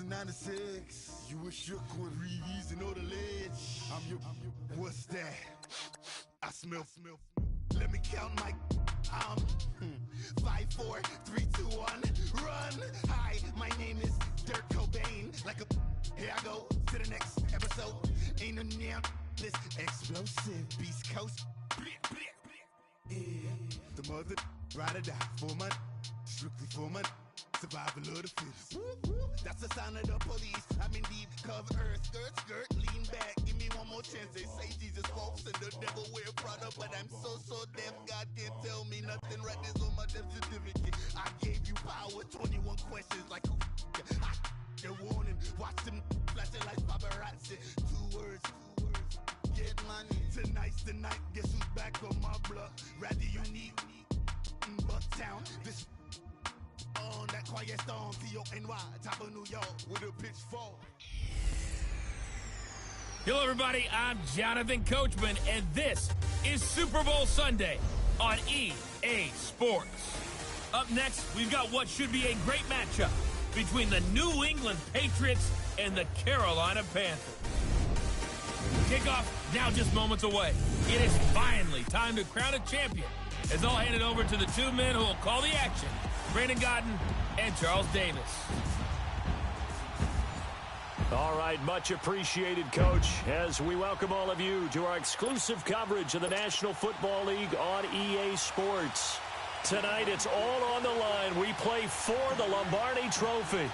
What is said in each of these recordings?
96. You were shook when reason or the ledge. I'm your, what's that? I smell. Let me count my, 5, 4, 3, 2, 1, run. Hi, my name is Dirk Cobain. Like a, here I go to the next episode. Ain't no damn this explosive Beast Coast. Yeah. The mother ride or die for my, strictly for my. Survival of the fittest. That's the sign of the police. I'm in deep cover earth. Skirt, lean back. Give me one more chance. They say Jesus walks and the devil wear Prada, but I'm so deaf. God can't tell me nothing. Right this on my death certificate. I gave you power. 21 questions like who? They're warning. Watch them flashing like paparazzi. 2 words. Get money. Tonight's the night. Guess who's back on my block? Rather unique. Bucktown. This. On that quiet storm, T-O-N-Y, top of New York, with a pitchfork. Hello, everybody. I'm Jonathan Coachman, and this is Super Bowl Sunday on EA Sports. Up next, we've got what should be a great matchup between the New England Patriots and the Carolina Panthers. Kickoff now just moments away. It is finally time to crown a champion, as I'll hand it over to the two men who will call the action, Brandon Godden and Charles Davis. All right, much appreciated, Coach, as we welcome all of you to our exclusive coverage of the National Football League on EA Sports. Tonight, it's all on the line. We play for the Lombardi Trophy.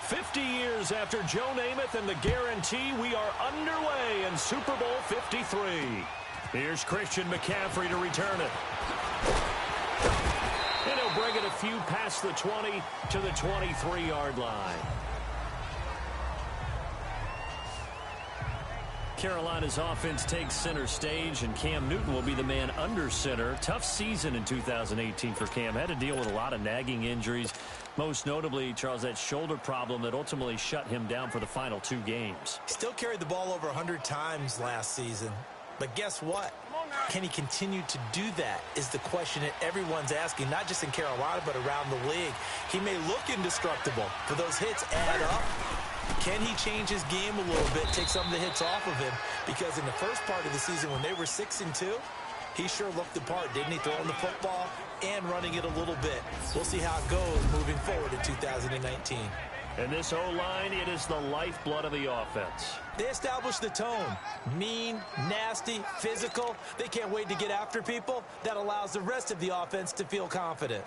50 years after Joe Namath and the guarantee, we are underway in Super Bowl 53. Here's Christian McCaffrey to return it. And he'll bring it a few past the 20 to the 23-yard line. Carolina's offense takes center stage, and Cam Newton will be the man under center. Tough season in 2018 for Cam. Had to deal with a lot of nagging injuries. Most notably, Charles, that shoulder problem that ultimately shut him down for the final 2 games. He still carried the ball over 100 times last season. But guess what? Can he continue to do that is the question that everyone's asking, not just in Carolina, but around the league. He may look indestructible, but those hits add up. Can he change his game a little bit, take some of the hits off of him? Because in the first part of the season, when they were 6-2, he sure looked the part, didn't he? Throwing the football and running it a little bit. We'll see how it goes moving forward in 2019. And this O-line, it is the lifeblood of the offense. They establish the tone. Mean, nasty, physical. They can't wait to get after people. That allows the rest of the offense to feel confident.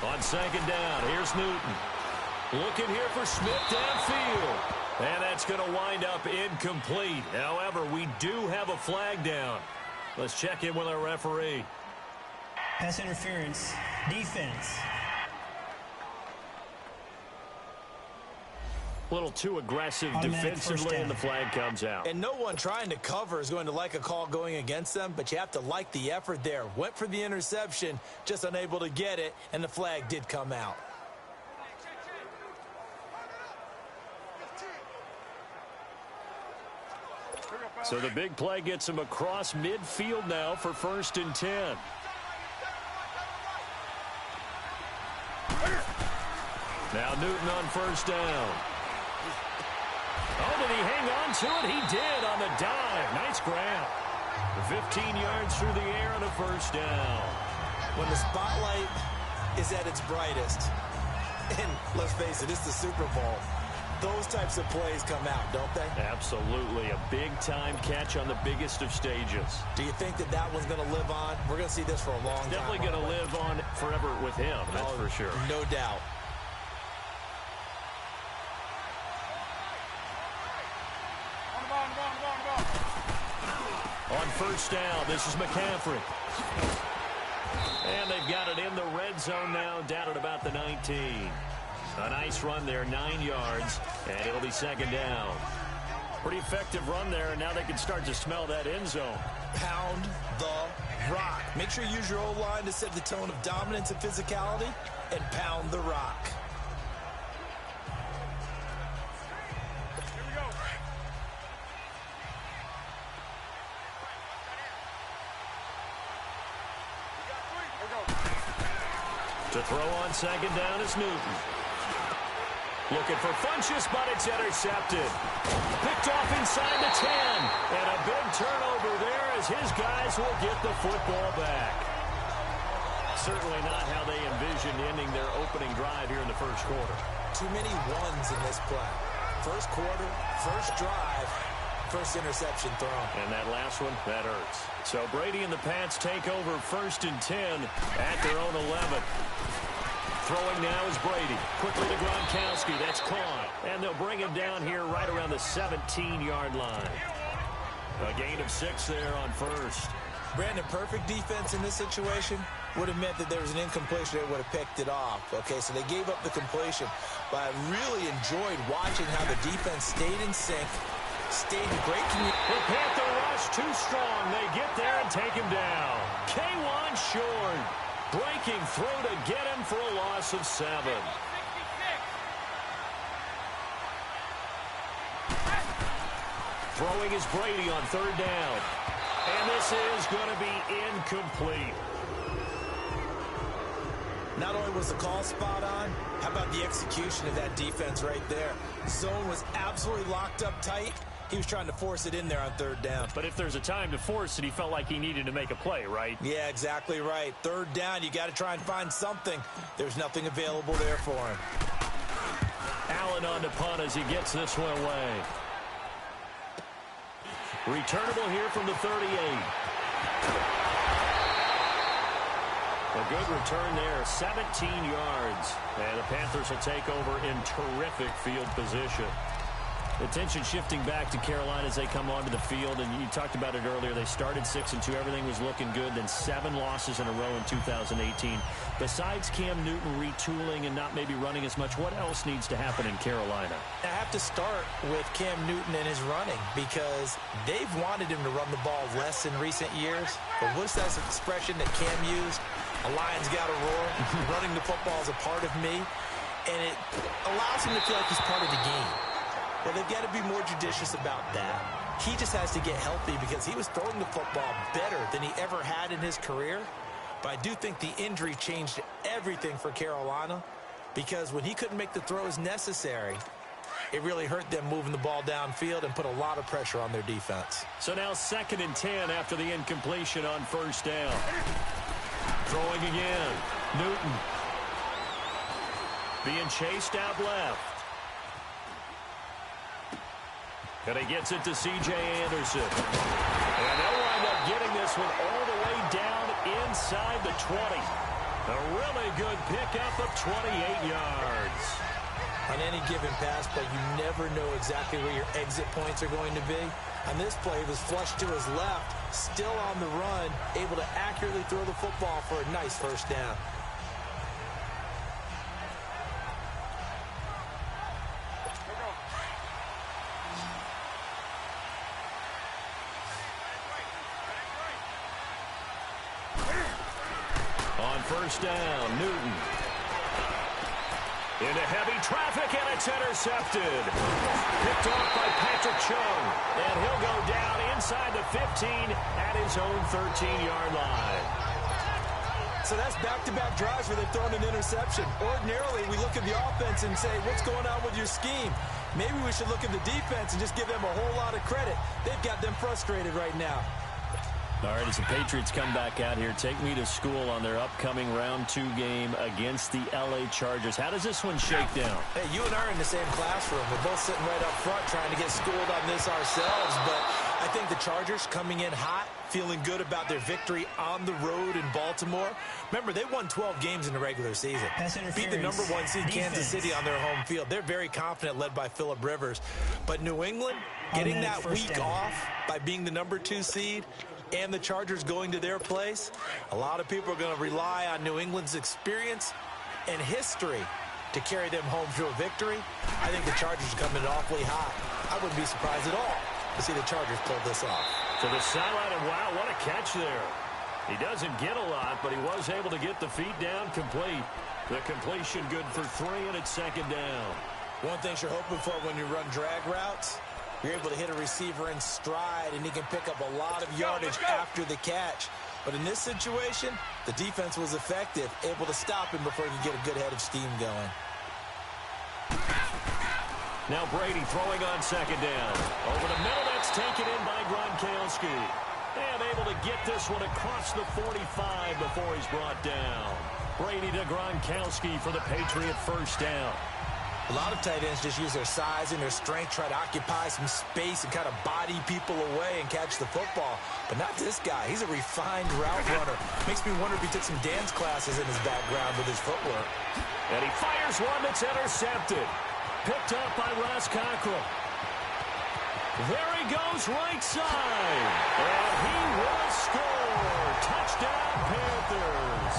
On second down, here's Newton. Looking here for Smith downfield. And that's going to wind up incomplete. However, we do have a flag down. Let's check in with our referee. Pass interference, defense. A little too aggressive defensively, and the flag comes out. And no one trying to cover is going to like a call going against them, but you have to like the effort there. Went for the interception, just unable to get it, and the flag did come out. So the big play gets him across midfield now for 1st and 10. Now Newton on 1st down. Oh, did he hang on to it? He did on the dive. Nice grab. 15 yards through the air on a 1st down. When the spotlight is at its brightest, and let's face it, it's the Super Bowl, those types of plays come out, don't they? Absolutely. A big-time catch on the biggest of stages. Do you think that that one's going to live on? We're going to see this for a long time. Definitely going to live on forever with him, that's for sure. No doubt. On 1st down, this is McCaffrey. And they've got it in the red zone now, down at about the 19. A nice run there, 9 yards, and it'll be 2nd down. Pretty effective run there, and now they can start to smell that end zone. Pound the rock. Make sure you use your O-line to set the tone of dominance and physicality, and pound the rock. To throw on second down is Newton. Looking for Funchess, but it's intercepted. Picked off inside the 10. And a big turnover there as his guys will get the football back. Certainly not how they envisioned ending their opening drive here in the first quarter. Too many ones in this play. First quarter, first drive, first interception thrown. And that last one, that hurts. So Brady and the Pats take over 1st and 10 at their own 11. Throwing now is Brady. Quickly to Gronkowski. That's caught. And they'll bring him down here right around the 17-yard line. A gain of 6 there on first. Brandon, perfect defense in this situation would have meant that there was an incompletion. They would have picked it off. Okay, so they gave up the completion. But I really enjoyed watching how the defense stayed in sync, stayed in great communication. The Panther rush too strong. They get there and take him down. K1 short. Breaking through to get him for a loss of 7. Throwing is Brady on 3rd down. And this is going to be incomplete. Not only was the call spot on, how about the execution of that defense right there? Zone was absolutely locked up tight. He was trying to force it in there on 3rd down. But if there's a time to force it, he felt like he needed to make a play, right? Yeah, exactly right. 3rd down, you got to try and find something. There's nothing available there for him. Allen on the punt as he gets this one away. Returnable here from the 38. A good return there, 17 yards. And the Panthers will take over in terrific field position. Attention shifting back to Carolina as they come onto the field. And you talked about it earlier. They started 6-2. Everything was looking good. Then 7 losses in a row in 2018. Besides Cam Newton retooling and not maybe running as much, what else needs to happen in Carolina? I have to start with Cam Newton and his running because they've wanted him to run the ball less in recent years. But what's that expression that Cam used? A lion's got to roar. Running the football is a part of me. And it allows him to feel like he's part of the game. Well, they've got to be more judicious about that. He just has to get healthy because he was throwing the football better than he ever had in his career. But I do think the injury changed everything for Carolina because when he couldn't make the throws necessary, it really hurt them moving the ball downfield and put a lot of pressure on their defense. So now 2nd and 10 after the incompletion on 1st down. Throwing again. Newton. Being chased out left. And he gets it to C.J. Anderson. And they'll wind up getting this one all the way down inside the 20. A really good pickup of 28 yards. On any given pass play, you never know exactly where your exit points are going to be. On this play, it was flushed to his left, still on the run, able to accurately throw the football for a nice 1st down. On 1st down, Newton. Into heavy traffic, and it's intercepted. Picked off by Patrick Chung. And he'll go down inside the 15 at his own 13-yard line. So that's back-to-back drives where they've thrown an interception. Ordinarily, we look at the offense and say, what's going on with your scheme? Maybe we should look at the defense and just give them a whole lot of credit. They've got them frustrated right now. All right, as the Patriots come back out here, take me to school on their upcoming round 2 game against the L.A. Chargers. How does this one shake down? Hey, you and I are in the same classroom. We're both sitting right up front trying to get schooled on this ourselves. But I think the Chargers coming in hot, feeling good about their victory on the road in Baltimore. Remember, they won 12 games in the regular season. Beat the number 1 seed Kansas City on their home field. They're very confident, led by Phillip Rivers. But New England, getting that week off by being the number 2 seed, and the Chargers going to their place, a lot of people are going to rely on New England's experience and history to carry them home to a victory. I think the Chargers are coming in awfully hot. I wouldn't be surprised at all to see the Chargers pull this off. To the sideline, and wow, what a catch there. He doesn't get a lot, but he was able to get the feet down complete. The completion good for 3, and it's 2nd down. One thing you're hoping for when you run drag routes, you're able to hit a receiver in stride, and he can pick up a lot of yardage after the catch. But in this situation, the defense was effective, able to stop him before he could get a good head of steam going. Now Brady throwing on second down. Over the middle, that's taken in by Gronkowski. And able to get this one across the 45 before he's brought down. Brady to Gronkowski for the Patriot first down. A lot of tight ends just use their size and their strength, try to occupy some space and kind of body people away and catch the football. But not this guy. He's a refined route runner. Makes me wonder if he took some dance classes in his background with his footwork. And he fires one that's intercepted. Picked up by Ross Cockrell. There he goes right side. And he will score. Touchdown, Panthers.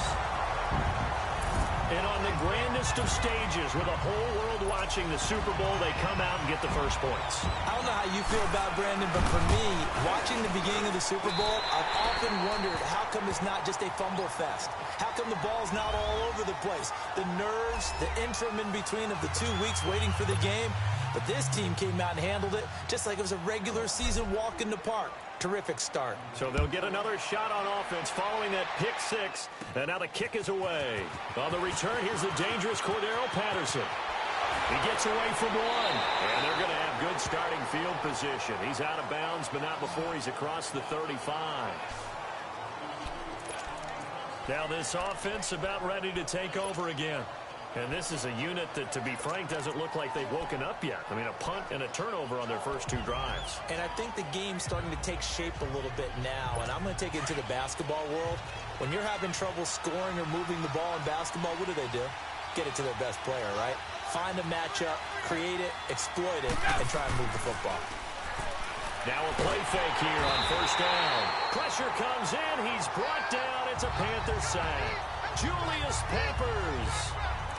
And on the grandest of stages, with the whole world watching the Super Bowl, they come out and get the first points. I don't know how you feel about Brandon, but for me, watching the beginning of the Super Bowl, I've often wondered how come it's not just a fumble fest? How come the ball's not all over the place? The nerves, the interim in between of the 2 weeks waiting for the game. But this team came out and handled it just like it was a regular season walk in the park. Terrific start. So they'll get another shot on offense following that pick six. And now the kick is away. On the return, here's the dangerous Cordero Patterson. He gets away from one. And they're going to have good starting field position. He's out of bounds, but not before he's across the 35. Now this offense about ready to take over again. And this is a unit that, to be frank, doesn't look like they've woken up yet. I mean, a punt and a turnover on their first 2 drives. And I think the game's starting to take shape a little bit now. And I'm going to take it into the basketball world. When you're having trouble scoring or moving the ball in basketball, what do? Get it to their best player, right? Find a matchup, create it, exploit it, and try and move the football. Now a play fake here on first down. Pressure comes in. He's brought down. It's a Panther sack. Julius Peppers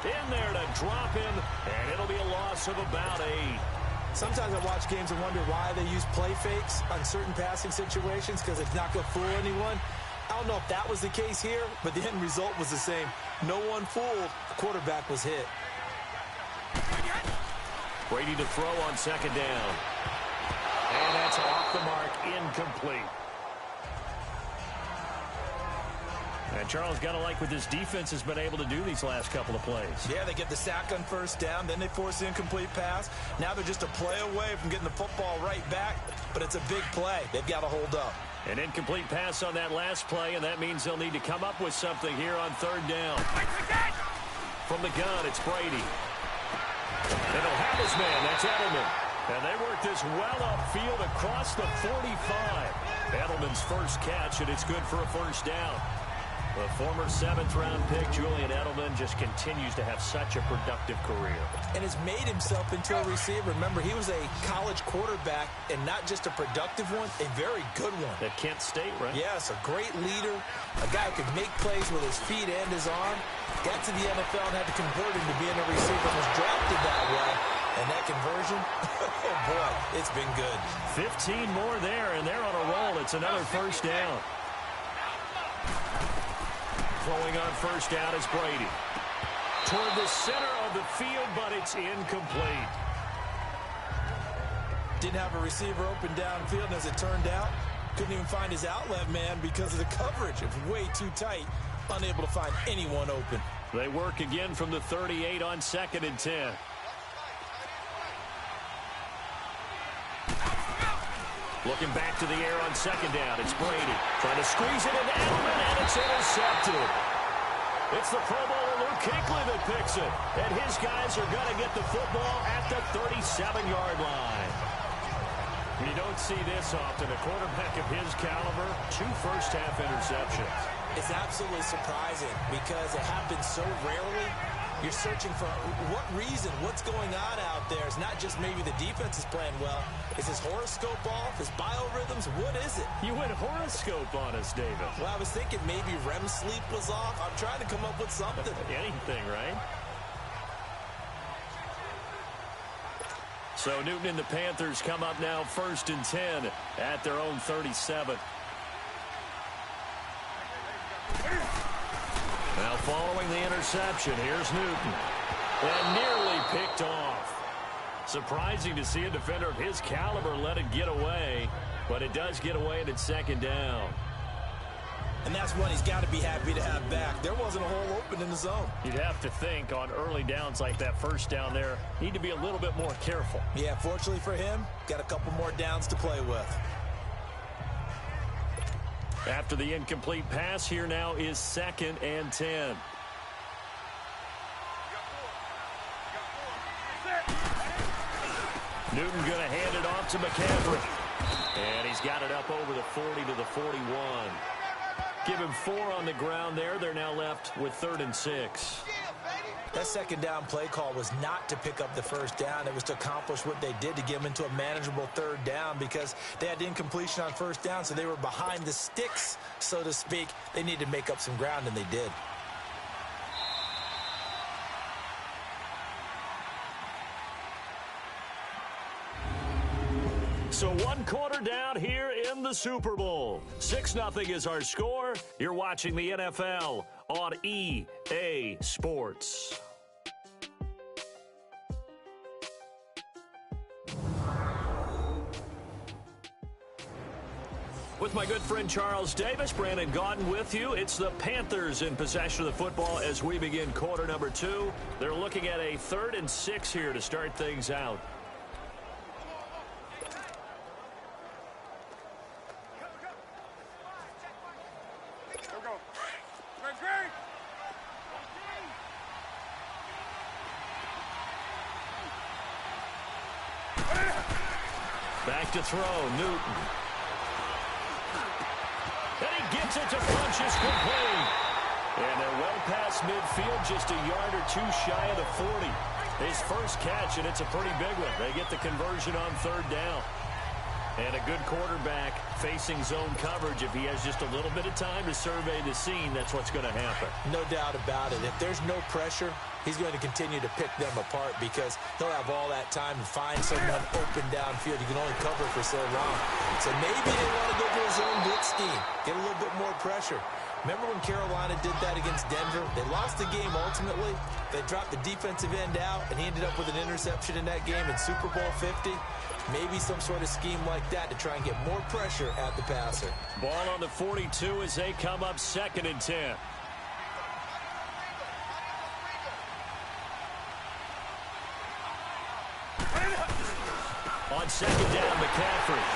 in there to drop him, and it'll be a loss of about 8. Sometimes I watch games and wonder why they use play fakes on certain passing situations, because it's not going to fool anyone. I don't know if that was the case here, but the end result was the same. No one fooled. The quarterback was hit. Brady to throw on second down. And that's off the mark, incomplete. And Charles, got to like what this defense has been able to do these last couple of plays. Yeah, they get the sack on first down, then they force the incomplete pass. Now they're just a play away from getting the football right back, but it's a big play. They've got to hold up. An incomplete pass on that last play, and that means they'll need to come up with something here on third down. From the gun, it's Brady. And he'll have his man. That's Edelman. And they work this well upfield across the 45. Edelman's first catch, and it's good for a first down. The former 7th-round pick, Julian Edelman, just continues to have such a productive career. And has made himself into a receiver. Remember, he was a college quarterback, and not just a productive one, a very good one. At Kent State, right? Yes, a great leader, a guy who could make plays with his feet and his arm. Got to the NFL and had to convert him to being a receiver and was drafted that way. And that conversion, oh boy, it's been good. 15 more there, and they're on a roll. It's another first down. Throwing on first down is Brady. Toward the center of the field, but it's incomplete. Didn't have a receiver open downfield, and as it turned out, couldn't even find his outlet man because of the coverage. It was way too tight, unable to find anyone open. They work again from the 38 on 2nd and 10. Looking back to the air on second down. It's Brady trying to squeeze it into Edelman, and it's intercepted. It's the Pro Bowler Luke Kuechly that picks it. And his guys are going to get the football at the 37-yard line. You don't see this often. A quarterback of his caliber, 2 first-half interceptions. It's absolutely surprising because it happens so rarely. You're searching for what reason, what's going on out there. It's not just maybe the defense is playing well. Is his horoscope off? His biorhythms? What is it? You went horoscope on us, David. Well, I was thinking maybe REM sleep was off. I'm trying to come up with something. Anything, right? So Newton and the Panthers come up now 1st and 10 at their own 37. Now following the interception, here's Newton. And nearly picked off. Surprising to see a defender of his caliber let it get away, but it does get away and it's 2nd down. And that's one he's got to be happy to have back. There wasn't a hole open in the zone. You'd have to think on early downs like that first down there, need to be a little bit more careful. Yeah, fortunately for him, got a couple more downs to play with. After the incomplete pass, here now is 2nd and 10. Newton going to hand it off to McCaffrey. And he's got it up over the 40 to the 41. Give him 4 on the ground there. They're now left with 3rd and 6. That second down play call was not to pick up the first down. It was to accomplish what they did to get them into a manageable 3rd down because they had incompletion on first down, so they were behind the sticks, so to speak. They needed to make up some ground, and they did. So 1 quarter down here in the Super Bowl. 6-0 is our score. You're watching the NFL on EA Sports. With my good friend Charles Davis, Brandon Gaudin with you. It's the Panthers in possession of the football as we begin quarter number 2. They're looking at a 3rd and 6 here to start things out. Back to throw, Newton. And he gets it to Funchess complete. And they're well past midfield, just a yard or 2 shy of the 40. His first catch, and it's a pretty big one. They get the conversion on 3rd down. And a good quarterback facing zone coverage. If he has just a little bit of time to survey the scene, that's what's going to happen. No doubt about it. If there's no pressure, he's going to continue to pick them apart because he'll have all that time to find someone open downfield. You can only cover for so long. So maybe they want to go to a zone blitz scheme, get a little bit more pressure. Remember when Carolina did that against Denver? They lost the game ultimately. They dropped the defensive end out, and he ended up with an interception in that game in Super Bowl 50. Maybe some sort of scheme like that to try and get more pressure at the passer. Ball on the 42 as they come up 2nd and 10. On 2nd down, McCaffrey.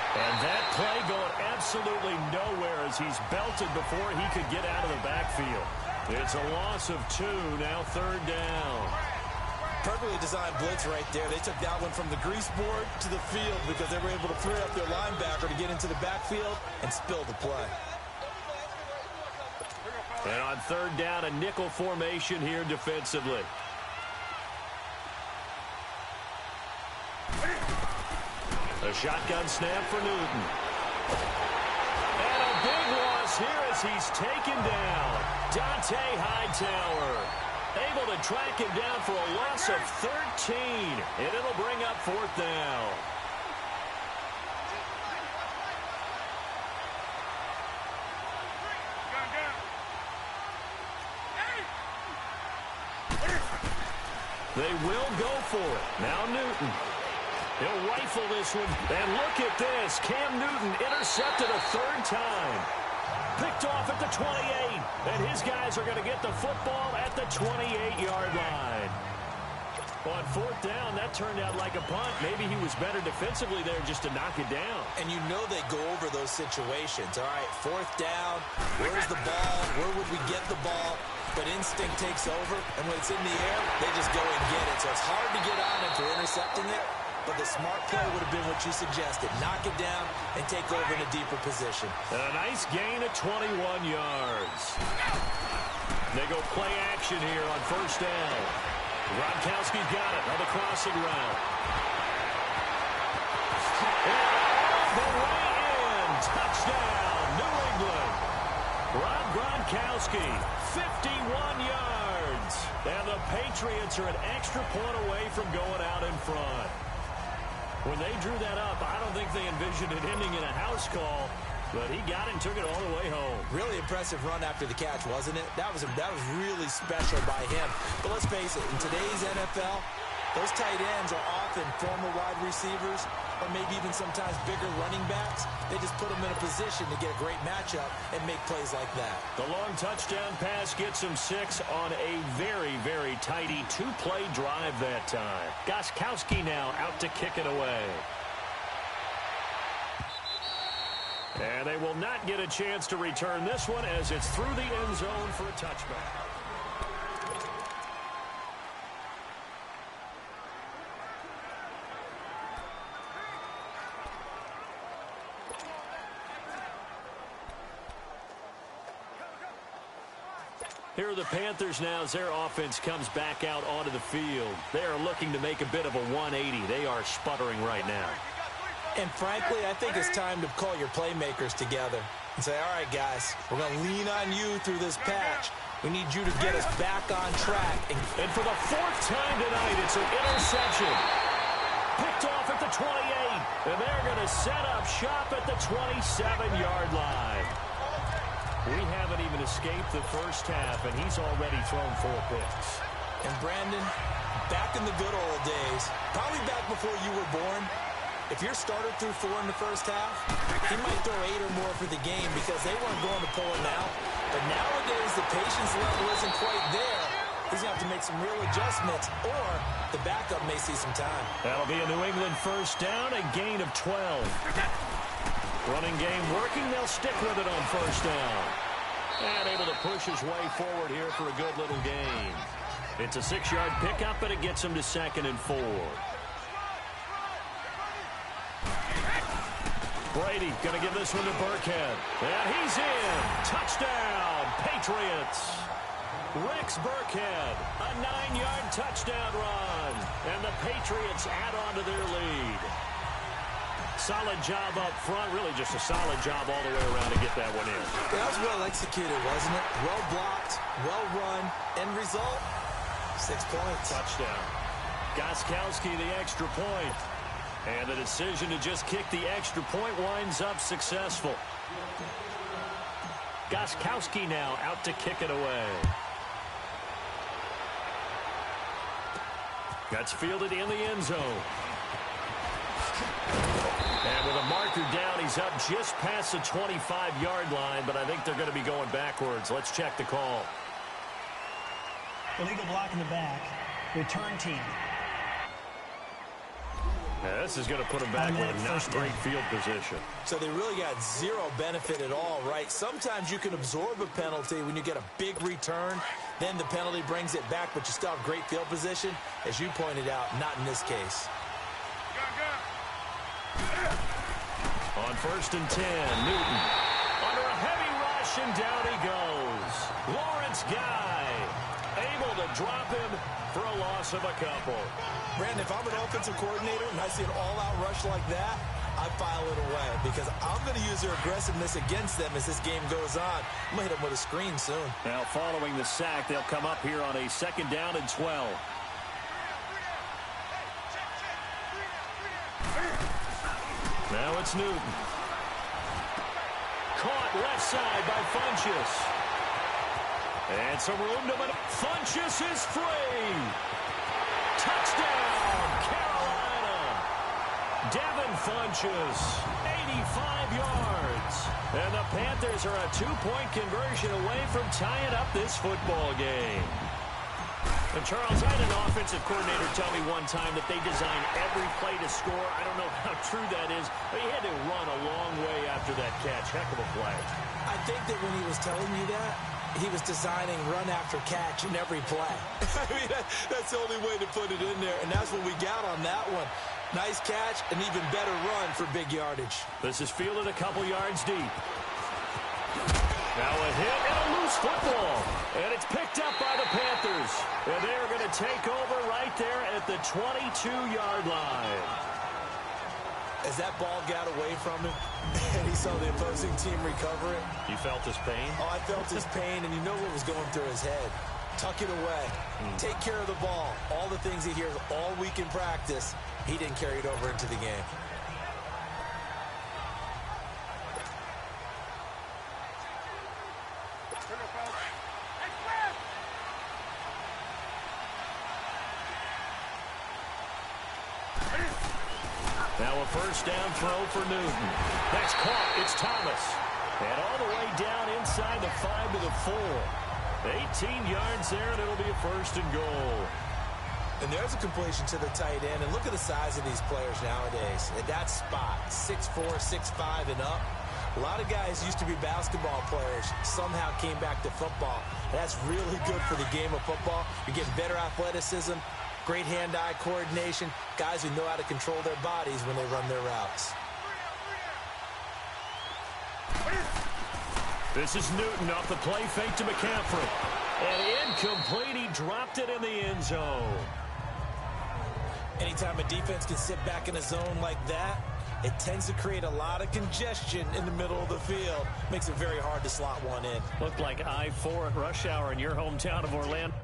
And that play going absolutely nowhere as he's belted before he could get out of the backfield. It's a loss of 2, now 3rd down. Perfectly designed blitz right there. They took that one from the grease board to the field because they were able to free up their linebacker to get into the backfield and spill the play. And on 3rd down, a nickel formation here defensively. A shotgun snap for Newton. And a big loss here as he's taken down. Dante Hightower able to track him down for a loss of 13. And it'll bring up 4th down. They will go for it. Now Newton. He'll rifle this one. And look at this. Cam Newton intercepted a 3rd time. Picked off at the 28. And his guys are going to get the football at the 28-yard line. On 4th down, that turned out like a punt. Maybe he was better defensively there just to knock it down. And you know they go over those situations. All right, 4th down. Where's the ball? Where would we get the ball? But instinct takes over. And when it's in the air, they just go and get it. So it's hard to get on him for intercepting it. But the smart play would have been what you suggested. Knock it down and take over in a deeper position. And a nice gain of 21 yards. They go play action here on 1st down. Gronkowski's got it on the crossing route. And all the way in. Touchdown, New England. Rob Gronkowski, 51 yards. And the Patriots are an extra point away from going out in front. When they drew that up, I don't think they envisioned it ending in a house call, but he got it and took it all the way home. Really impressive run after the catch, wasn't it? That was really special by him. But let's face it, in today's NFL, those tight ends are often former wide receivers or maybe even sometimes bigger running backs. They just put them in a position to get a great matchup and make plays like that. The long touchdown pass gets him 6 on a very, very tidy two-play drive that time. Gostkowski now out to kick it away. And they will not get a chance to return this one as it's through the end zone for a touchback. Here are the Panthers now as their offense comes back out onto the field. They are looking to make a bit of a 180. They are sputtering right now. And frankly, I think it's time to call your playmakers together and say, all right, guys, we're going to lean on you through this patch. We need you to get us back on track. And for the 4th time tonight, it's an interception. Picked off at the 28. And they're going to set up shop at the 27-yard line. We haven't even escaped the first half, and he's already thrown 4 picks. And Brandon, back in the good old days, probably back before you were born, if your starter threw 4 in the first half, he might throw 8 or more for the game because they weren't going to pull him out. But nowadays, the patience level isn't quite there. He's going to have to make some real adjustments, or the backup may see some time. That'll be a New England first down, a gain of 12. Running game working. They'll stick with it on first down. And able to push his way forward here for a good little gain. It's a 6-yard pickup, but it gets him to 2nd and 4. Brady going to give this one to Burkhead. And he's in. Touchdown, Patriots. Rex Burkhead, a 9-yard touchdown run. And the Patriots add on to their lead. Solid job up front. Really just a solid job all the way around to get that one in. That was well executed, wasn't it? Well blocked, well run. End result, 6 points. Touchdown. Gostkowski the extra point. And the decision to just kick the extra point winds up successful. Gostkowski now out to kick it away. That's fielded in the end zone. And with a marker down, he's up just past the 25-yard line, but I think they're going to be going backwards. Let's check the call. Illegal block in the back. Return team. Now, this is going to put him back with a not great field position. So they really got zero benefit at all, right? Sometimes you can absorb a penalty when you get a big return. Then the penalty brings it back, but you still have great field position. As you pointed out, not in this case. On 1st and 10, Newton. Under a heavy rush, and down he goes. Lawrence Guy able to drop him for a loss of a couple. Brandon, if I'm an offensive coordinator and I see an all-out rush like that, I file it away because I'm going to use their aggressiveness against them as this game goes on. I'm going to hit them with a screen soon. Now, following the sack, they'll come up here on a 2nd down and 12. Now it's Newton. Caught left side by Funchess. And some room to maneuver. Funchess is free. Touchdown, Carolina. Devin Funchess, 85 yards. And the Panthers are a 2-point conversion away from tying up this football game. And Charles, I had an offensive coordinator tell me one time that they design every play to score. I don't know how true that is, but he had to run a long way after that catch. Heck of a play. I think that when he was telling you that, he was designing run after catch in every play. I mean, that's the only way to put it in there, and that's what we got on that one. Nice catch, an even better run for big yardage. This is fielded a couple yards deep. Now a hit and a loose football. And it's picked up by the Panthers. And they are going to take over right there at the 22-yard line. As that ball got away from him, and he saw the opposing team recover it. You felt his pain? Oh, I felt his pain, and you know what was going through his head. Tuck it away. Take care of the ball. All the things he hears all week in practice, he didn't carry it over into the game. Now a first down throw for Newton. That's caught. It's Thomas. And all the way down inside the 5 to the 4. 18 yards there, and it'll be a first and goal. And there's a completion to the tight end. And look at the size of these players nowadays. At that spot, 6'4", 6'5", and up. A lot of guys used to be basketball players, somehow came back to football. That's really good for the game of football. You're getting better athleticism, great hand-eye coordination, guys who know how to control their bodies when they run their routes. This is Newton off the play fake to McCaffrey. And incomplete, he dropped it in the end zone. Anytime a defense can sit back in a zone like that, it tends to create a lot of congestion in the middle of the field. Makes it very hard to slot one in. Looked like I-4 at rush hour in your hometown of Orlando.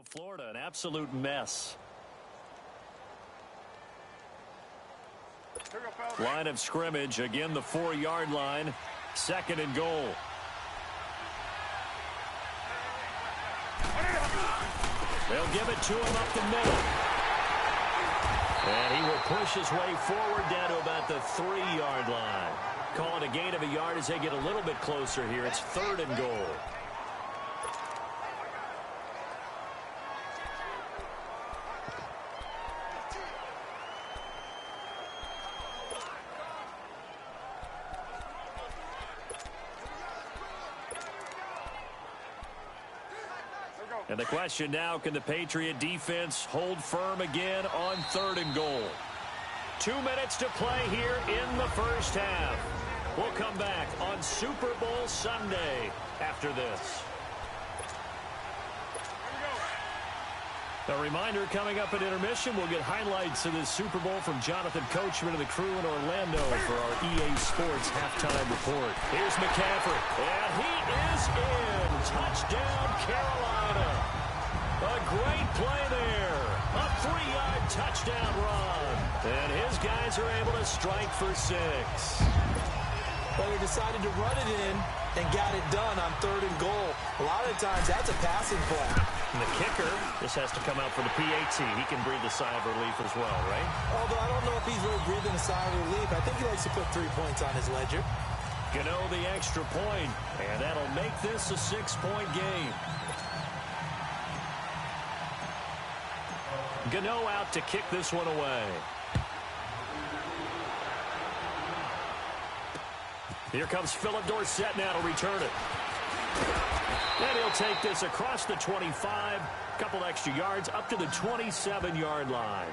Florida, an absolute mess. Line of scrimmage, again the 4-yard line, 2nd and goal. They'll give it to him up the middle. And he will push his way forward down to about the 3-yard line. Call it a gain of a yard as they get a little bit closer here. It's 3rd and goal. And the question now, can the Patriot defense hold firm again on 3rd and goal? 2 minutes to play here in the first half. We'll come back on Super Bowl Sunday after this. A reminder, coming up at intermission, we'll get highlights of this Super Bowl from Jonathan Coachman and the crew in Orlando for our EA Sports halftime report. Here's McCaffrey, and he is in. Touchdown, Carolina. A great play there. A 3-yard touchdown run. And his guys are able to strike for 6. Well, they decided to run it in and got it done on 3rd and goal. A lot of times, that's a passing play. And the kicker, this has to come out for the PAT. He can breathe a sigh of relief as well, right? Although I don't know if he's really breathing a sigh of relief. I think he likes to put 3 points on his ledger. Gano the extra point, and that'll make this a 6-point game. Gano out to kick this one away. Here comes Philip Dorsett now to return it. And he'll take this across the 25, couple extra yards up to the 27-yard line.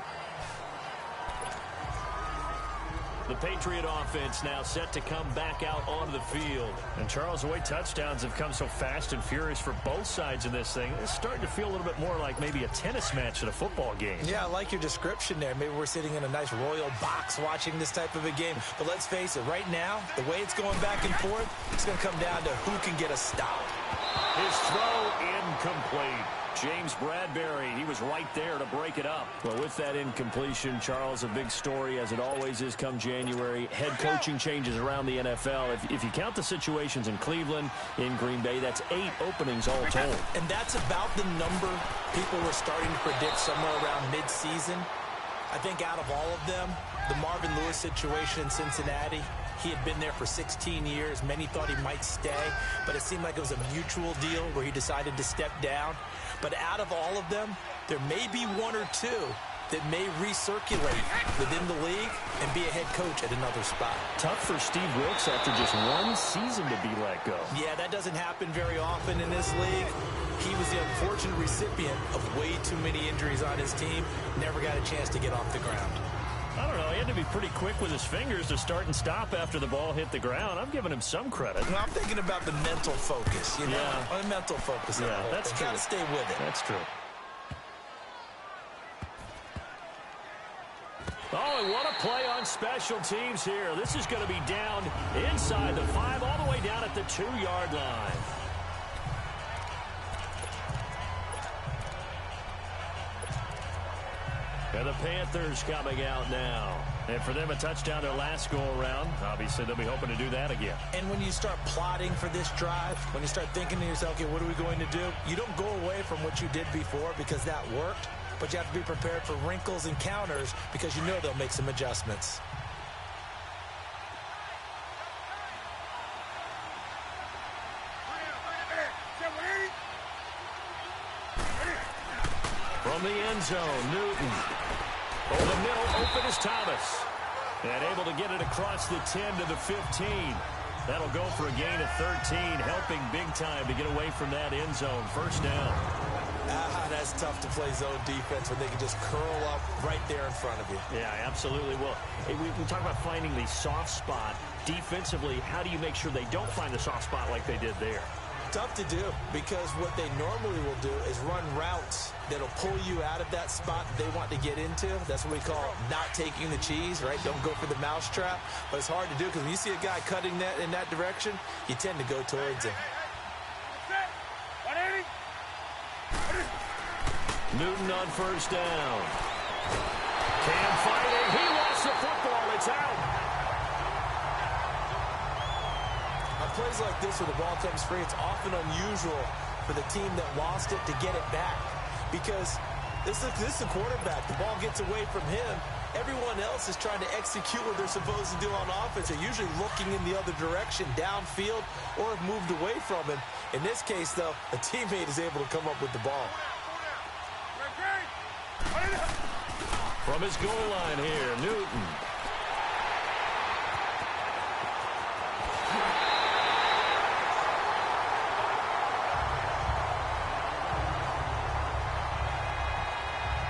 The Patriot offense now set to come back out onto the field. And Charles, the way touchdowns have come so fast and furious for both sides in this thing, it's starting to feel a little bit more like maybe a tennis match at a football game. Yeah, I like your description there. Maybe we're sitting in a nice royal box watching this type of a game. But let's face it, right now, the way it's going back and forth, it's going to come down to who can get a stop. His throw incomplete. James Bradbury, he was right there to break it up. Well, with that incompletion, Charles, a big story, as it always is come January. Head coaching changes around the NFL. If you count the situations in Cleveland, in Green Bay, that's 8 openings all told. And that's about the number people were starting to predict somewhere around mid-season. I think out of all of them, the Marvin Lewis situation in Cincinnati, he had been there for 16 years. Many thought he might stay, but it seemed like it was a mutual deal where he decided to step down. But out of all of them, there may be 1 or 2 that may recirculate within the league and be a head coach at another spot. Tough for Steve Wilkes after just 1 season to be let go. Yeah, that doesn't happen very often in this league. He was the unfortunate recipient of way too many injuries on his team. Never got a chance to get off the ground. I don't know. He had to be pretty quick with his fingers to start and stop after the ball hit the ground. I'm giving him some credit. Well, I'm thinking about the mental focus, you know? Yeah. The mental focus. Yeah, that's true. Got to stay with it. That's true. Oh, and what a play on special teams here. This is going to be down inside the 5, all the way down at the 2-yard line. And the Panthers coming out now. And for them, a touchdown their last go-around. Obviously, they'll be hoping to do that again. And when you start plotting for this drive, when you start thinking to yourself, okay, what are we going to do? You don't go away from what you did before because that worked, but you have to be prepared for wrinkles and counters because you know they'll make some adjustments. From the end zone, Newton. Over the middle, open is Thomas. And able to get it across the 10 to the 15. That'll go for a gain of 13, helping big time to get away from that end zone. First down. That's tough to play zone defense when they can just curl up right there in front of you. Yeah, absolutely. Well, we talk about finding the soft spot. Defensively, how do you make sure they don't find the soft spot like they did there? Tough to do because what they normally will do is run routes that'll pull you out of that spot that they want to get into. That's what we call not taking the cheese, right? Don't go for the mousetrap. But it's hard to do because when you see a guy cutting that in that direction, you tend to go towards him. Newton on first down. Cam fighting. He lost the football. It's out. On plays like this where the ball comes free, it's often unusual for the team that lost it to get it back because this is the quarterback. The ball gets away from him. Everyone else is trying to execute what they're supposed to do on offense. They're usually looking in the other direction, downfield, or have moved away from him. In this case, though, a teammate is able to come up with the ball. From his goal line here, Newton.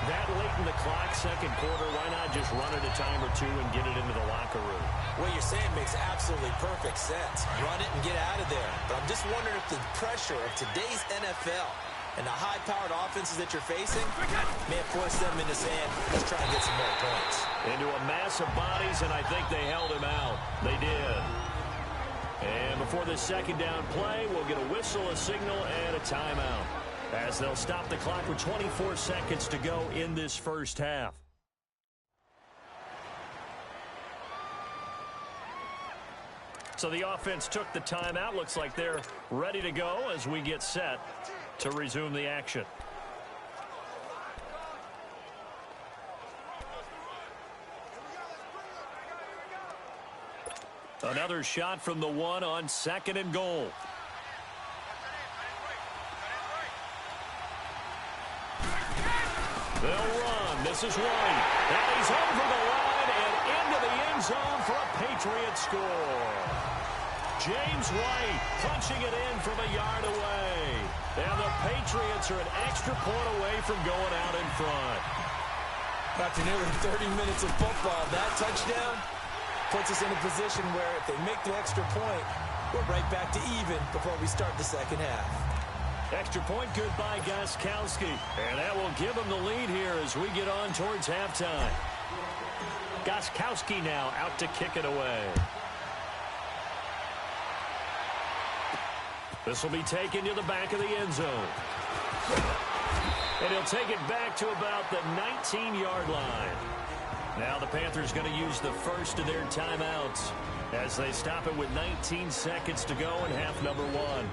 That late in the clock, second quarter, why not just run it a time or two and get it into the locker room? What you're saying makes absolutely perfect sense. Run it and get out of there. But I'm just wondering if the pressure of today's NFL and the high-powered offenses that you're facing may have forced them into saying, let's try and get some more points. Into a mass of bodies, and I think they held him out. They did. And before this second down play, we'll get a whistle, a signal, and a timeout, as they'll stop the clock with 24 seconds to go in this first half. So the offense took the timeout. Looks like they're ready to go as we get set to resume the action. Another shot from the 1 on second and goal. They'll run. This is White. And he's over the line and into the end zone for a Patriot score. James White punching it in from a yard away. And the Patriots are an extra point away from going out in front. After nearly 30 minutes of football, that touchdown puts us in a position where if they make the extra point, we're right back to even before we start the second half. Extra point good by Gostkowski. And that will give them the lead here as we get on towards halftime. Gostkowski now out to kick it away. This will be taken to the back of the end zone. And he'll take it back to about the 19-yard line. Now the Panthers going to use the first of their timeouts as they stop it with 19 seconds to go in half number 1.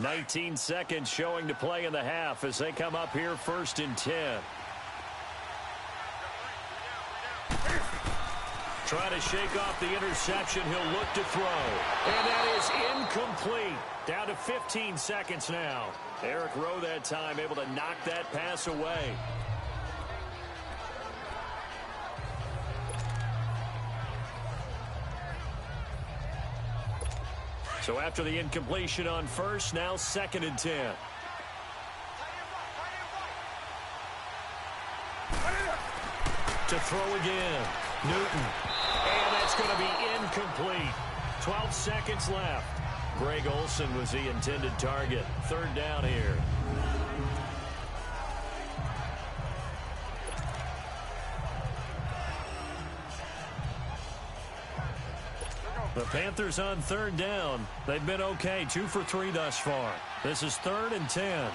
"19 seconds showing to play in the half as they come up here first and 10. Trying to shake off the interception. He'll look to throw. And that is incomplete. Down to 15 seconds now. Eric Rowe that time able to knock that pass away. So after the incompletion on first, now 2nd and 10. To throw again. Newton. And that's going to be incomplete. 12 seconds left. Greg Olsen was the intended target. 3rd down here. The Panthers on 3rd down. They've been okay. 2 for 3 thus far. This is 3rd and 10.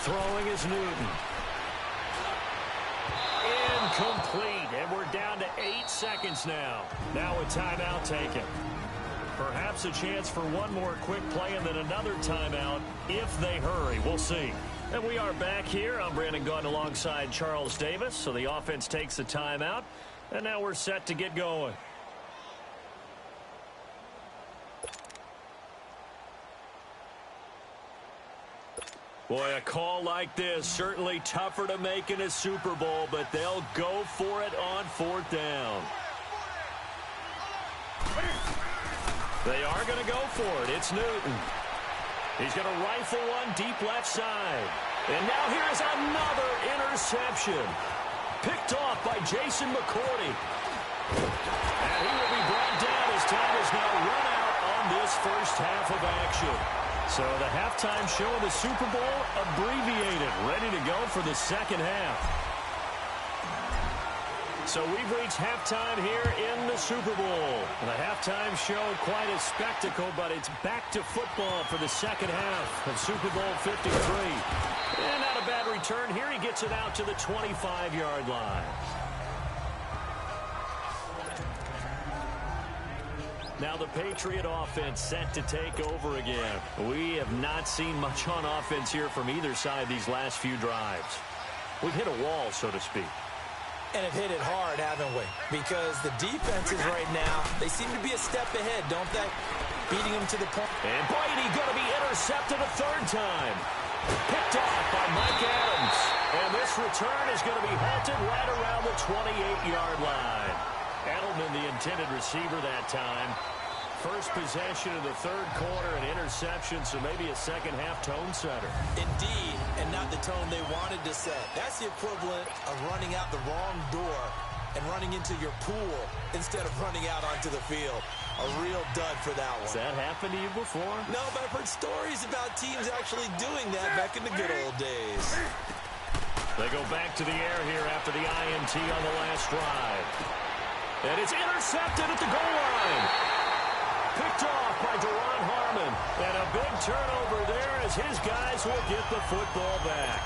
Throwing is Newton. Incomplete. And we're down to 8 seconds now. Now a timeout taken. Perhaps a chance for one more quick play and then another timeout if they hurry. We'll see. And we are back here. I'm Brandon Gunn alongside Charles Davis. So the offense takes a timeout. And now we're set to get going. Boy, a call like this, certainly tougher to make in a Super Bowl, but they'll go for it on 4th down. They are going to go for it. It's Newton. He's going to rifle one deep left side. And now here's another interception. Picked off by Jason McCourty. And he will be brought down as time is now run out on this first half of action. So the halftime show of the Super Bowl abbreviated, ready to go for the 2nd half. So we've reached halftime here in the Super Bowl. The halftime show, quite a spectacle, but it's back to football for the 2nd half of Super Bowl 53. And not a bad return here. He gets it out to the 25-yard line. Now the Patriot offense set to take over again. We have not seen much on offense here from either side these last few drives. We've hit a wall, so to speak. And have hit it hard, haven't we? Because the defenses right now, they seem to be a step ahead, don't they? Beating them to the point. And Brady going to be intercepted a 3rd time. Picked off by Mike Adams. And this return is going to be halted right around the 28-yard line. Edelman, the intended receiver that time. First possession of the 3rd quarter, an interception, so maybe a 2nd half tone setter. Indeed, and not the tone they wanted to set. That's the equivalent of running out the wrong door and running into your pool instead of running out onto the field. A real dud for that one. Has that happened to you before? No, but I've heard stories about teams actually doing that back in the good old days. They go back to the air here after the INT on the last drive. And it's intercepted at the goal line. Picked off by Deron Harmon. And a big turnover there as his guys will get the football back.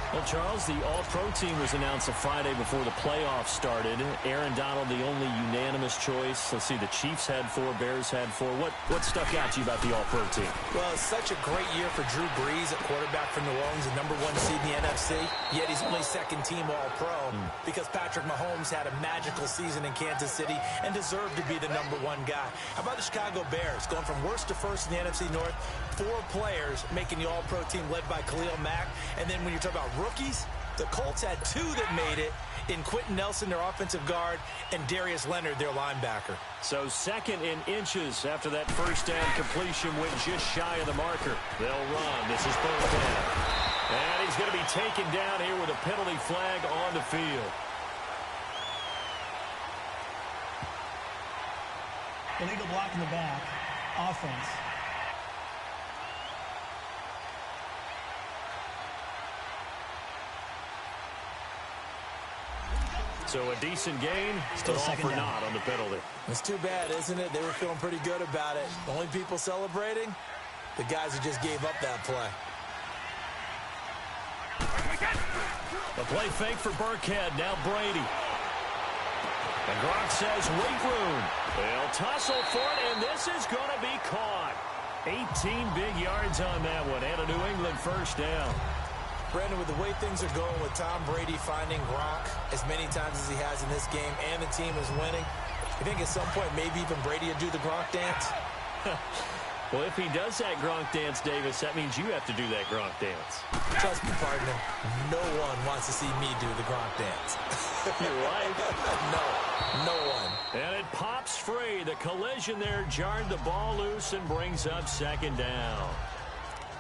Well, Charles, the All-Pro team was announced a Friday before the playoffs started. Aaron Donald, the only unanimous choice. Let's see, the Chiefs had 4, Bears had 4. What stuck out to you about the All-Pro team? Well, it's such a great year for Drew Brees, a quarterback from New Orleans, the #1 seed in the NFC. Yet he's only 2nd team All-Pro because Patrick Mahomes had a magical season in Kansas City and deserved to be the #1 guy. How about the Chicago Bears going from worst to first in the NFC North? 4 players making the All-Pro team led by Khalil Mack. And then when you talk about rookies, the Colts had 2 that made it in Quentin Nelson, their offensive guard, and Darius Leonard, their linebacker. So 2nd in inches after that first down completion went just shy of the marker. They'll run. This is Burkhead. And he's going to be taken down here with a penalty flag on the field. Illegal block in the back. Offense. So a decent gain, still all for naught on the penalty. It's too bad, isn't it? They were feeling pretty good about it. The only people celebrating, the guys who just gave up that play. A play fake for Burkhead, now Brady. And Gronk says, wait room. They'll tussle for it, and this is going to be caught. 18 big yards on that one, and a New England first down. Brandon, with the way things are going with Tom Brady finding Gronk as many times as he has in this game and the team is winning, you think at some point maybe even Brady will do the Gronk dance? Well, if he does that Gronk dance, Davis, that means you have to do that Gronk dance. Trust me, partner, no one wants to see me do the Gronk dance. You're right. No. No one. And it pops free. The collision there jarred the ball loose and brings up second down.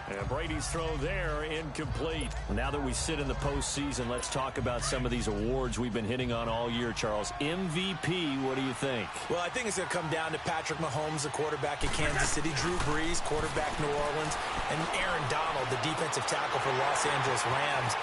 And Brady's throw there incomplete. Now that we sit in the postseason, let's talk about some of these awards we've been hitting on all year, Charles. MVP, what do you think? Well, I think it's going to come down to Patrick Mahomes, the quarterback at Kansas City, Drew Brees, quarterback New Orleans, and Aaron Donald, the defensive tackle for Los Angeles Rams.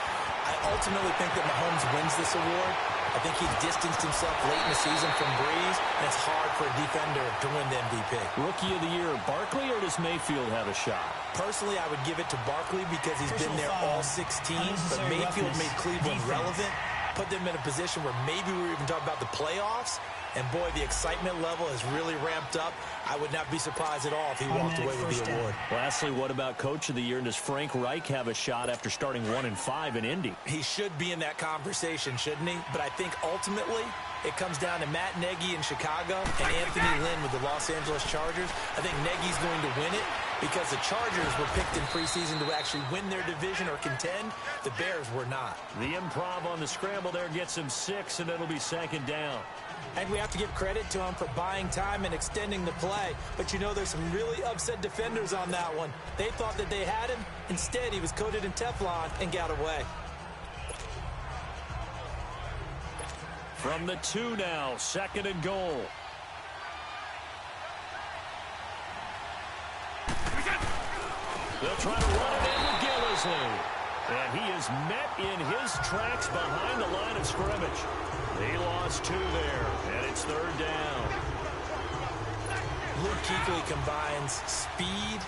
I ultimately think that Mahomes wins this award. I think he distanced himself late in the season from Brees, and it's hard for a defender to win the MVP. Rookie of the year, Barkley, or does Mayfield have a shot? Personally, I would give it to Barkley because he's been there all 16, but Mayfield made Cleveland relevant, put them in a position where maybe we were even talking about the playoffs, and boy, the excitement level has really ramped up. I would not be surprised at all if he walked away with the award. Lastly, what about Coach of the Year? And does Frank Reich have a shot after starting 1-5 in Indy? He should be in that conversation, shouldn't he? But I think ultimately it comes down to Matt Nagy in Chicago and Anthony Lynn with the Los Angeles Chargers. I think Nagy's going to win it because the Chargers were picked in preseason to actually win their division or contend. The Bears were not. The improv on the scramble there gets him 6, and it'll be second down. And we have to give credit to him for buying time and extending the play. But you know, there's some really upset defenders on that one. They thought that they had him. Instead, he was coated in Teflon and got away. From the 2 now, 2nd and goal. They'll try to run it in with Gillisley. And he is met in his tracks behind the line of scrimmage. He lost 2 there, and it's 3rd down. Luke Kuechly combines speed,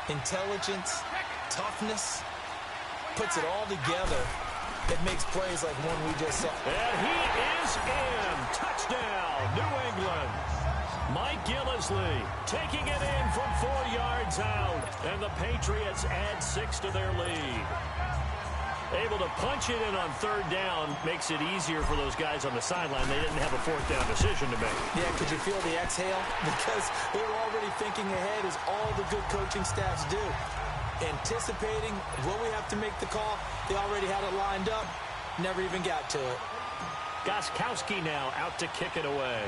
intelligence, toughness, puts it all together. It makes plays like one we just saw. And he is in. Touchdown, New England. Mike Gillisley taking it in from 4 yards out. And the Patriots add 6 to their lead. Able to punch it in on 3rd down makes it easier for those guys on the sideline. They didn't have a 4th down decision to make. Yeah, could you feel the exhale? Because they were already thinking ahead, as all the good coaching staffs do. Anticipating, will we have to make the call? They already had it lined up. Never even got to it. Gostkowski now out to kick it away.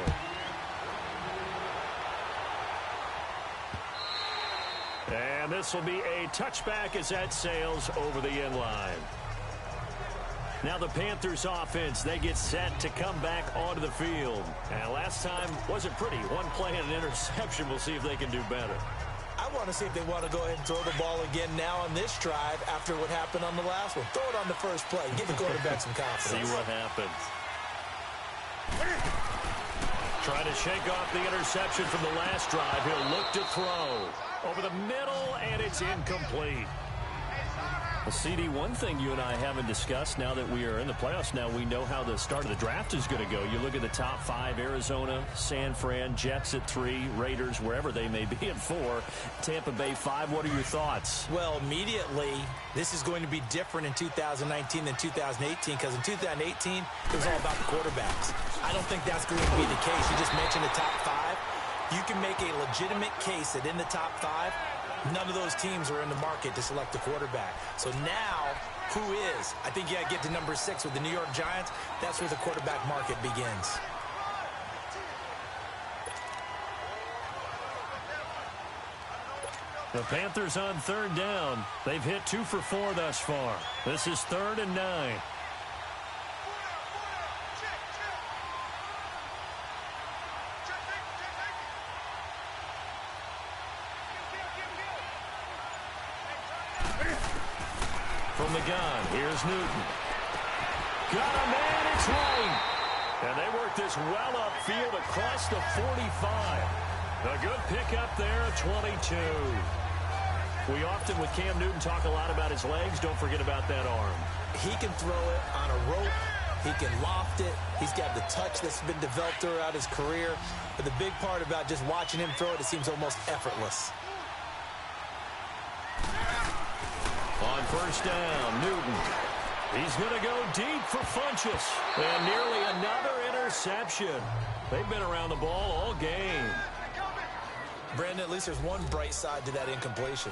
And this will be a touchback as that sails over the end line. Now the Panthers offense, they get set to come back onto the field. And last time wasn't pretty. 1 play and an interception. We'll see if they can do better. I want to see if they want to go ahead and throw the ball again now on this drive after what happened on the last one. Throw it on the first play. Give the quarterback some confidence. See what happens. Trying to shake off the interception from the last drive. He'll look to throw. Over the middle, and it's incomplete. Well, CD, one thing you and I haven't discussed now that we are in the playoffs now, we know how the start of the draft is going to go. You look at the top 5, Arizona, San Fran, Jets at 3, Raiders, wherever they may be at 4, Tampa Bay 5. What are your thoughts? Well, immediately, this is going to be different in 2019 than 2018 because in 2018, it was all about the quarterbacks. I don't think that's going to be the case. You just mentioned the top 5. You can make a legitimate case that in the top 5, none of those teams are in the market to select a quarterback. So now, who is? I think you got to get to number 6 with the New York Giants. That's where the quarterback market begins. The Panthers on 3rd down. They've hit 2 for 4 thus far. This is 3rd and 9. From the gun, here's Newton. Got a man, it's Lane. And they work this well upfield across the 45. A good pickup there at 22. We often, with Cam Newton, talk a lot about his legs. Don't forget about that arm. He can throw it on a rope. He can loft it. He's got the touch that's been developed throughout his career. But the big part about just watching him throw it, it seems almost effortless. On 1st down, Newton. He's going to go deep for Funchess. And nearly another interception. They've been around the ball all game. Brandon, at least there's one bright side to that incompletion.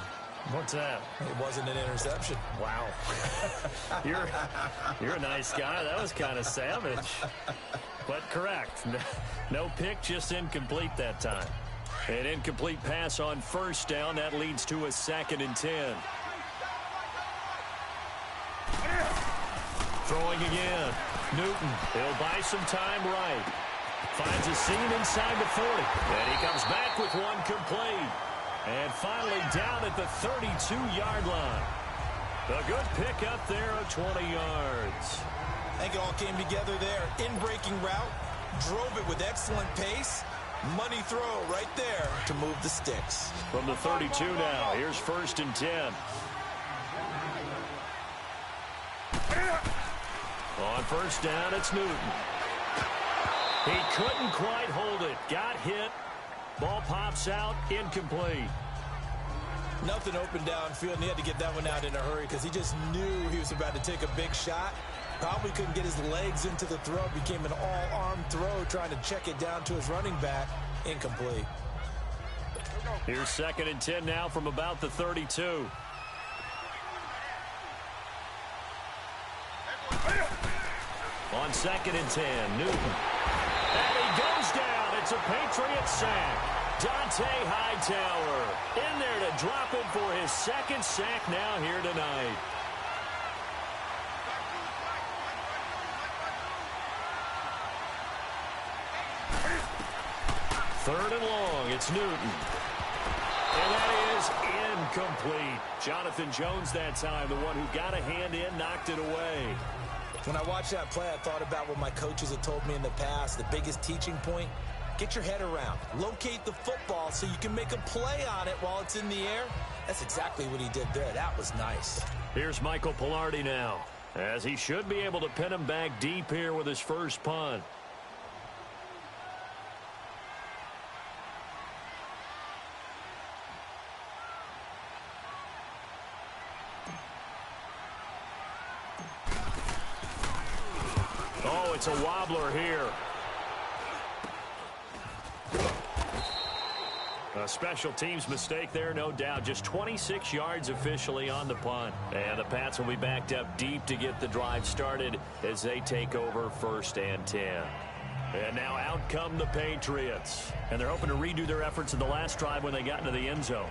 What's that? It wasn't an interception. Wow. You're a nice guy. That was kind of savage. But correct. No pick, just incomplete that time. An incomplete pass on first down. That leads to a 2nd and 10. Throwing again. Newton. He'll buy some time right. Finds a seam inside the 40. And he comes back with one complete. And finally down at the 32-yard line. A good pick up there of 20 yards. I think it all came together there. In-breaking route. Drove it with excellent pace. Money throw right there to move the sticks. From the 32 now. Here's 1st and 10. On first down, it's Newton. He couldn't quite hold it. Got hit. Ball pops out. Incomplete. Nothing open downfield, and he had to get that one out in a hurry because he just knew he was about to take a big shot. Probably couldn't get his legs into the throw. Became an all-arm throw trying to check it down to his running back. Incomplete. Here's 2nd and 10 now from about the 32. On 2nd and 10, Newton. And he goes down. It's a Patriot sack. Dante Hightower in there to drop it for his 2nd sack now here tonight. Third and long, it's Newton. And that is incomplete. Jonathan Jones that time, the one who got a hand in, knocked it away. When I watched that play, I thought about what my coaches had told me in the past. The biggest teaching point, get your head around. Locate the football so you can make a play on it while it's in the air. That's exactly what he did there. That was nice. Here's Michael Pilardi now, as he should be able to pin him back deep here with his first punt. Oh, it's a wobbler here. A special teams mistake there, no doubt. Just 26 yards officially on the punt. And the Pats will be backed up deep to get the drive started as they take over 1st and 10. And now out come the Patriots. And they're hoping to redo their efforts in the last drive when they got into the end zone.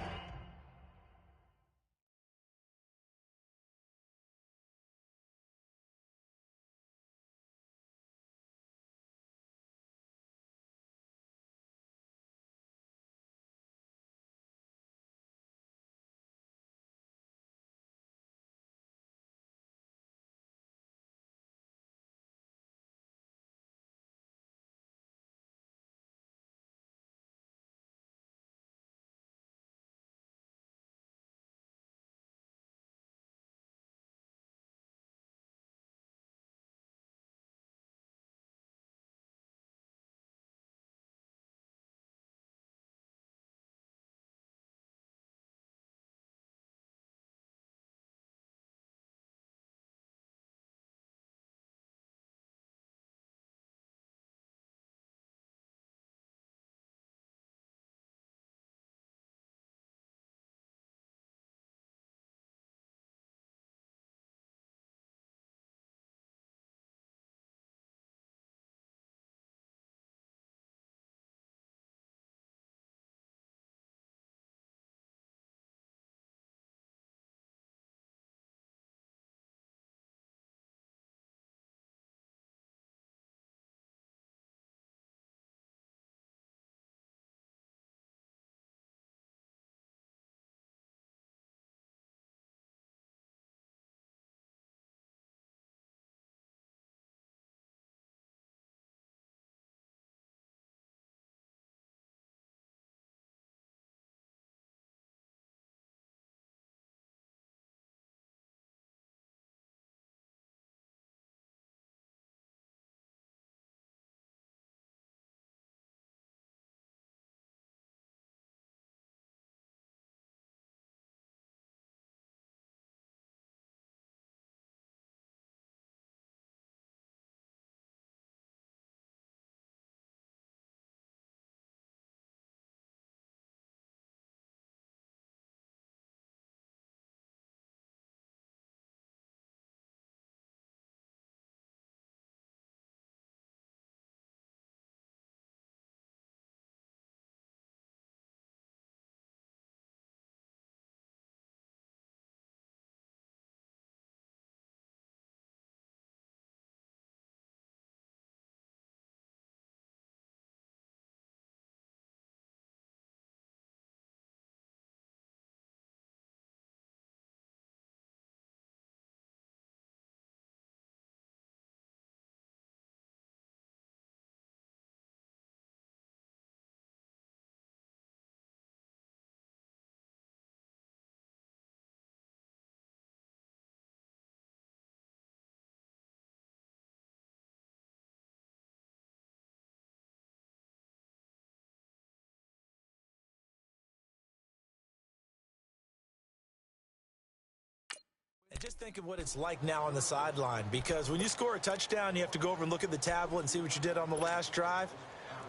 just think of what it's like now on the sideline, because when you score a touchdown, you have to go over and look at the tablet and see what you did on the last drive.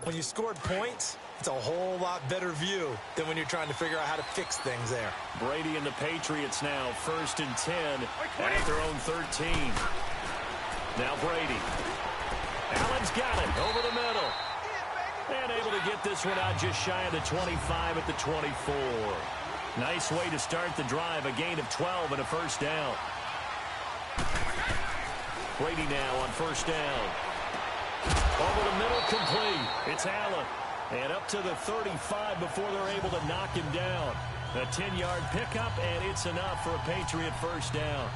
When you scored points, it's a whole lot better view than when you're trying to figure out how to fix things there. Brady and the Patriots now 1st and 10 at their own 13. Now Brady. Allen's got it over the middle. And able to get this one out just shy of the 25 at the 24. Nice way to start the drive. A gain of 12 and a first down. Brady now on 1st down. Over the middle, complete. It's Allen. And up to the 35 before they're able to knock him down. A 10-yard pickup, and it's enough for a Patriot first down.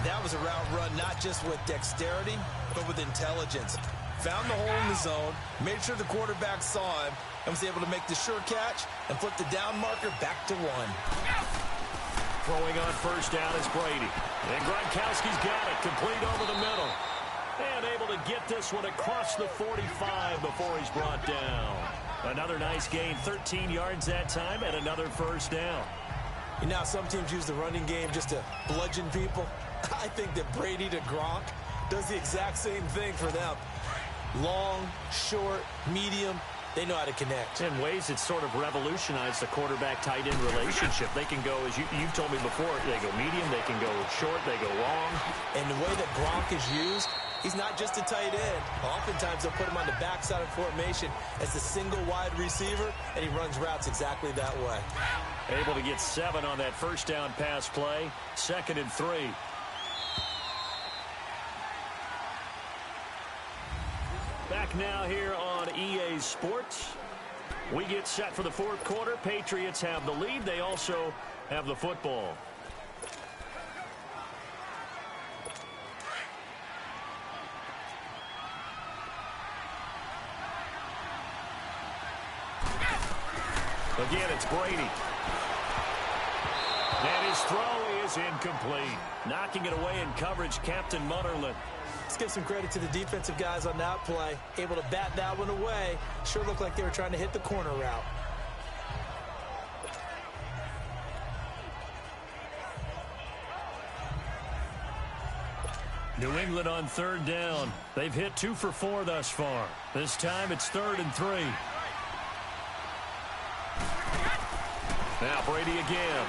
That was a route run not just with dexterity, but with intelligence. Found the hole in the zone, made sure the quarterback saw him, and was able to make the sure catch and flip the down marker back to 1. Throwing on 1st down is Brady. And Gronkowski's got it, complete over the middle. And able to get this one across the 45 before he's brought down. Another nice gain, 13 yards that time, and another first down. You know, some teams use the running game just to bludgeon people. I think that Brady to Gronk does the exact same thing for them. Long, short, medium, they know how to connect. In ways, it's sort of revolutionized the quarterback-tight end relationship. They can go, as you've told me before, they go medium, they can go short, they go long. And the way that Gronk is used, he's not just a tight end. Oftentimes, they'll put him on the backside of formation as a single wide receiver, and he runs routes exactly that way. Able to get 7 on that first down pass play. 2nd and 3. Back now here on EA Sports. We get set for the 4th quarter. Patriots have the lead. They also have the football. Again, it's Brady. And his throw is incomplete. Knocking it away in coverage, Captain Mutterland. Let's give some credit to the defensive guys on that play. Able to bat that one away. Sure looked like they were trying to hit the corner route. New England on 3rd down. They've hit 2 for 4 thus far. This time it's 3rd and 3. Now Brady again.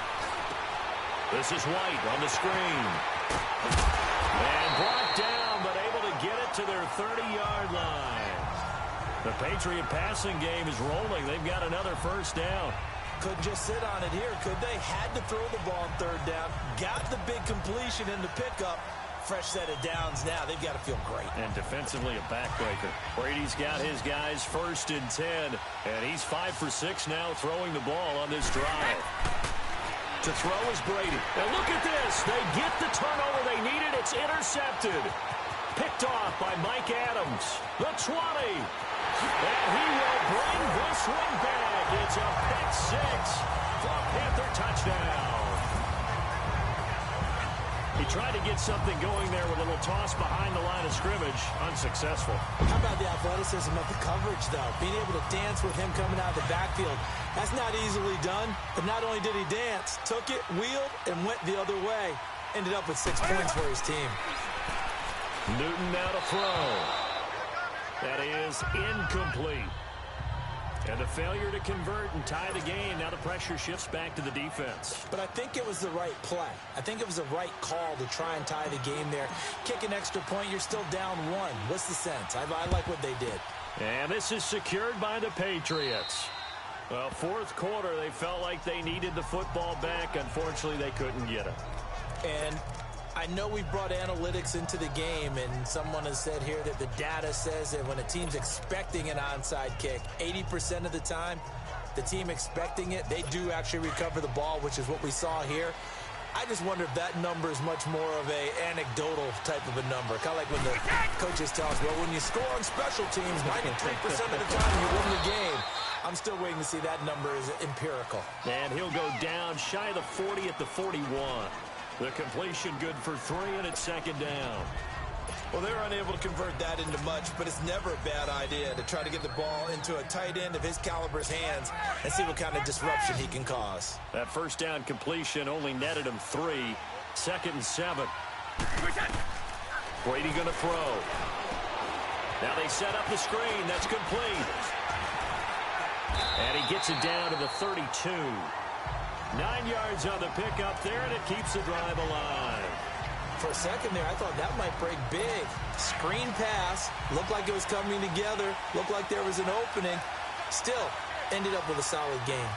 This is White on the screen. And brought down, but able to get it to their 30-yard line. The Patriot passing game is rolling. They've got another first down. Couldn't just sit on it here, could they? Had to throw the ball on 3rd down. Got the big completion in the pickup. Fresh set of downs now. They've got to feel great. And defensively, a backbreaker. Brady's got his guys 1st and 10. And he's 5 for 6 now throwing the ball on this drive. To throw is Brady. Now look at this. They get the turnover they needed. It's intercepted. Picked off by Mike Adams. The 20. And he will bring this one back. It's a pick 6 for a Panther touchdown. He tried to get something going there with a little toss behind the line of scrimmage. Unsuccessful. How about the athleticism of the coverage, though? Being able to dance with him coming out of the backfield. That's not easily done. But not only did he dance, took it, wheeled, and went the other way. Ended up with 6 points for his team. Newton now to throw. That is incomplete. And a failure to convert and tie the game. Now the pressure shifts back to the defense. But I think it was the right play. I think it was the right call to try and tie the game there. Kick an extra point, you're still down 1. What's the sense? I like what they did. And this is secured by the Patriots. Well, 4th quarter, they felt like they needed the football back. Unfortunately, they couldn't get it. And I know we brought analytics into the game, and someone has said here that the data says that when a team's expecting an onside kick, 80% of the time, the team expecting it, they do actually recover the ball, which is what we saw here. I just wonder if that number is much more of a anecdotal type of a number. Kind of like when the coaches tell us, well, when you score on special teams, 93% of the time you win the game. I'm still waiting to see that number is empirical. And he'll go down shy of the 40 at the 41. The completion good for 3, and it's 2nd down. Well, they're unable to convert that into much, but it's never a bad idea to try to get the ball into a tight end of his caliber's hands and see what kind of disruption he can cause. That first down completion only netted him 3. 2nd and 7. Brady going to throw. Now they set up the screen. That's complete. And he gets it down to the 32. 9 yards on the pickup there, and it keeps the drive alive. For a second there, I thought that might break big. Screen pass. Looked like it was coming together. Looked like there was an opening. Still, ended up with a solid game.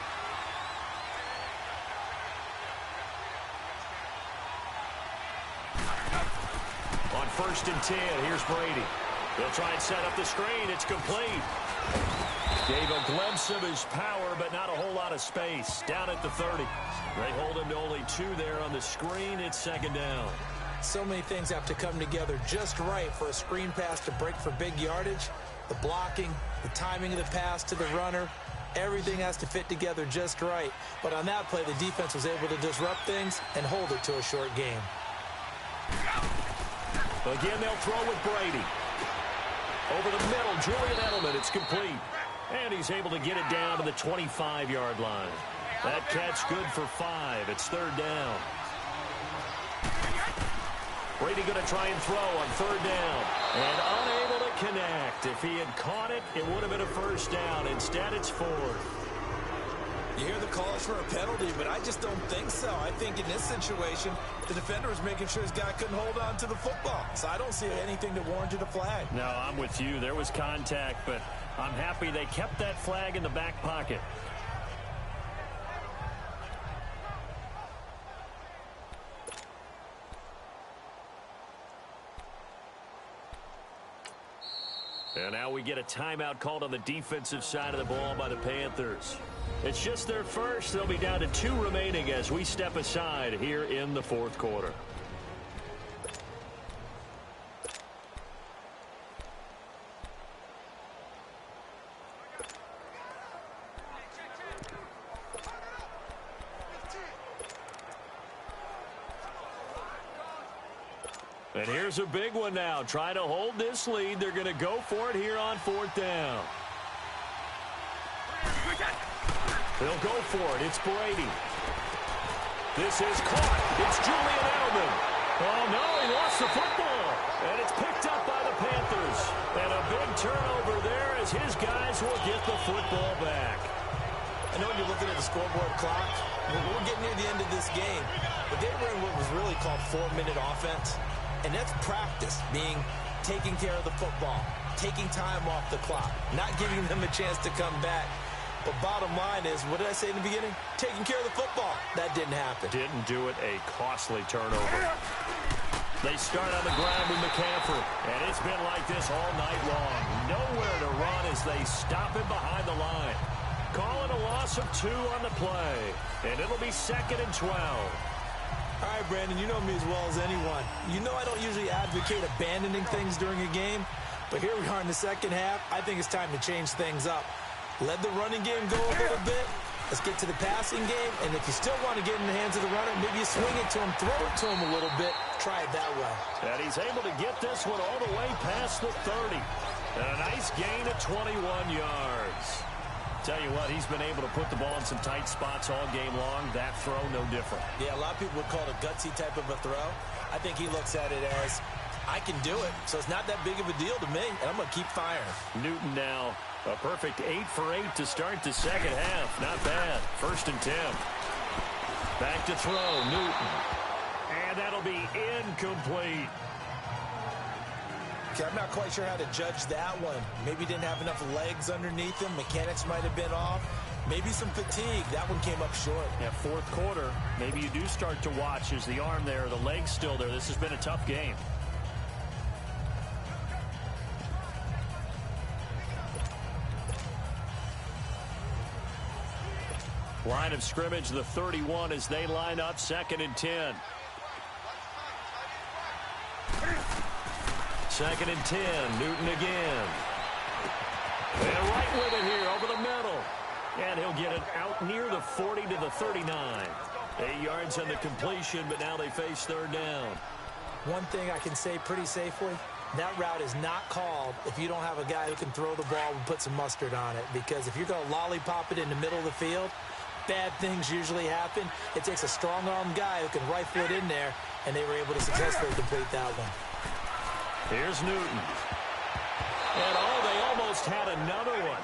On 1st and 10, here's Brady. He'll try and set up the screen. It's complete. Gave a glimpse of his power, but not a whole lot of space. Down at the 30. They hold him to only 2 there on the screen. It's 2nd down. So many things have to come together just right for a screen pass to break for big yardage. The blocking, the timing of the pass to the runner, everything has to fit together just right. But on that play, the defense was able to disrupt things and hold it to a short game. Again, they'll throw with Brady. Over the middle, Julian Edelman. It's complete. And he's able to get it down to the 25-yard line. That catch good for 5. It's 3rd down. Brady going to try and throw on 3rd down. And unable to connect. If he had caught it, it would have been a 1st down. Instead, it's 4th. You hear the calls for a penalty, but I just don't think so. I think in this situation, the defender was making sure his guy couldn't hold on to the football. So I don't see anything that warranted a flag. No, I'm with you. There was contact, but I'm happy they kept that flag in the back pocket. And now we get a timeout called on the defensive side of the ball by the Panthers. It's just their first. They'll be down to 2 remaining as we step aside here in the 4th quarter. And here's a big one now. Trying to hold this lead. They're going to go for it here on 4th down. They'll go for it. It's Brady. This is caught. It's Julian Edelman. Oh, no, he lost the football. And it's picked up by the Panthers. And a big turnover there as his guys will get the football back. I know when you're looking at the scoreboard clock, we're getting near the end of this game. But they were in what was really called 4-minute offense. And that's practice, being taking care of the football, taking time off the clock, not giving them a chance to come back. But bottom line is, what did I say in the beginning? Taking care of the football. That didn't happen. Didn't do it. A costly turnover. They start on the ground with McCaffrey. And it's been like this all night long. Nowhere to run as they stop him behind the line. Calling a loss of 2 on the play. And it'll be 2nd and 12. All right, Brandon, you know me as well as anyone. You know I don't usually advocate abandoning things during a game. But here we are in the second half. I think it's time to change things up. Let the running game go a little bit. Let's get to the passing game. And if you still want to get in the hands of the runner, maybe you swing it to him, throw it to him a little bit. Try it that way. And he's able to get this one all the way past the 30. And a nice gain of 21 yards. Tell you what, he's been able to put the ball in some tight spots all game long. That throw, no different. Yeah, a lot of people would call it a gutsy type of a throw. I think he looks at it as, I can do it, so it's not that big of a deal to me, and I'm going to keep firing. Newton now, a perfect 8 for 8 to start the second half. Not bad. 1st and 10. Back to throw, Newton. And that'll be incomplete. Okay, I'm not quite sure how to judge that one. Maybe didn't have enough legs underneath him. Mechanics might have been off. Maybe some fatigue. That one came up short. Yeah, 4th quarter. Maybe you do start to watch as the arm there, the leg's still there. This has been a tough game. Line of scrimmage, the 31 as they line up, 2nd and 10. 2nd and 10, Newton again. And right with it here over the middle. And he'll get it out near the 40 to the 39. 8 yards on the completion, but now they face 3rd down. One thing I can say pretty safely, that route is not called if you don't have a guy who can throw the ball and put some mustard on it. Because if you're going to lollipop it in the middle of the field, bad things usually happen. It takes a strong-arm guy who can rifle it in there, and they were able to successfully complete that one. Here's Newton. And they almost had another one.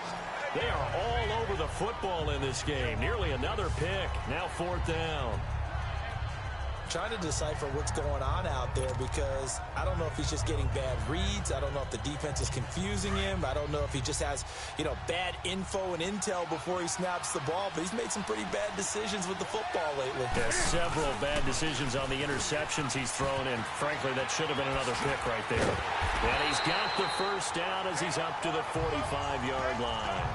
They are all over the football in this game. Nearly another pick. Now 4th down. Trying to decipher what's going on out there because I don't know if he's just getting bad reads. I don't know if the defense is confusing him. I don't know if he just has, bad info and intel before he snaps the ball. But he's made some pretty bad decisions with the football lately. Yeah, several bad decisions on the interceptions he's thrown in. Frankly, that should have been another pick right there. And he's got the first down as he's up to the 45-yard line.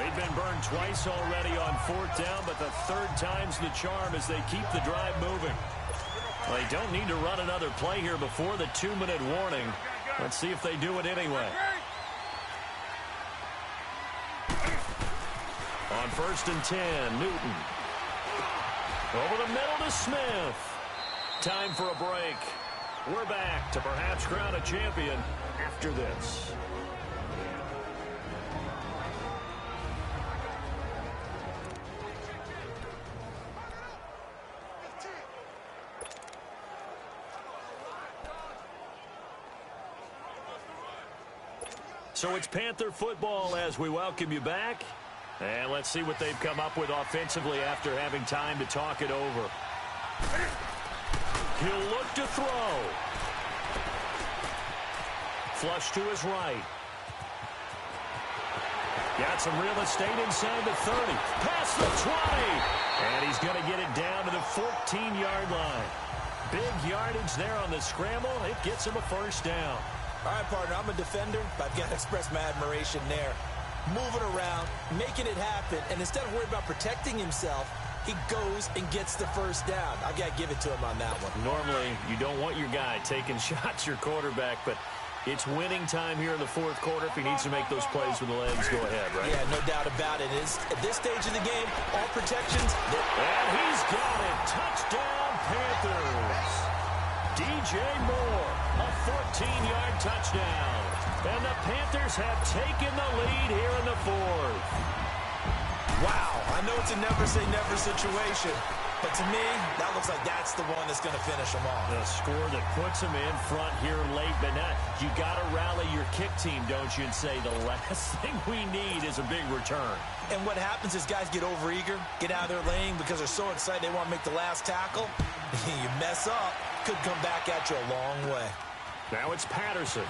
They've been burned twice already on 4th down, but the 3rd time's the charm as they keep the drive moving. Well, they don't need to run another play here before the 2-minute warning. Let's see if they do it anyway. On 1st and 10, Newton. Over the middle to Smith. Time for a break. We're back to perhaps crown a champion after this. So it's Panther football as we welcome you back. And let's see what they've come up with offensively after having time to talk it over. He'll look to throw. Flush to his right. Got some real estate inside the 30. Past the 20. And he's going to get it down to the 14-yard line. Big yardage there on the scramble. It gets him a first down. All right, partner, I'm a defender, but I've got to express my admiration there. Moving around, making it happen, and instead of worrying about protecting himself, he goes and gets the first down. I've got to give it to him on that one. Normally, you don't want your guy taking shots, your quarterback, but it's winning time here in the 4th quarter. If he needs to make those plays with the legs, go ahead, right? Yeah, no doubt about it. At this stage of the game, all protections. And he's got it. Touchdown, Panthers. DJ Moore, a 14-yard touchdown. And the Panthers have taken the lead here in the 4th. Wow, I know it's a never-say-never situation, but to me, that looks like that's the one that's going to finish them off. The score that puts them in front here late, but not. You got to rally your kick team, don't you, and say the last thing we need is a big return. And what happens is guys get overeager, get out of their lane because they're so excited they want to make the last tackle. You mess up, could come back at you a long way. Now it's Patterson.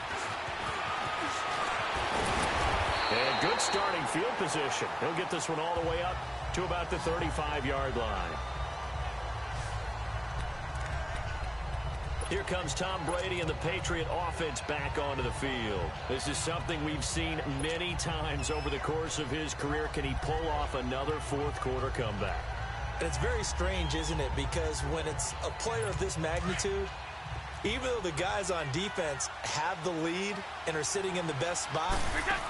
And good starting field position. He'll get this one all the way up to about the 35-yard line. Here comes Tom Brady and the Patriot offense back onto the field. This is something we've seen many times over the course of his career. Can he pull off another 4th quarter comeback? And it's very strange, isn't it? Because when it's a player of this magnitude, even though the guys on defense have the lead and are sitting in the best spot,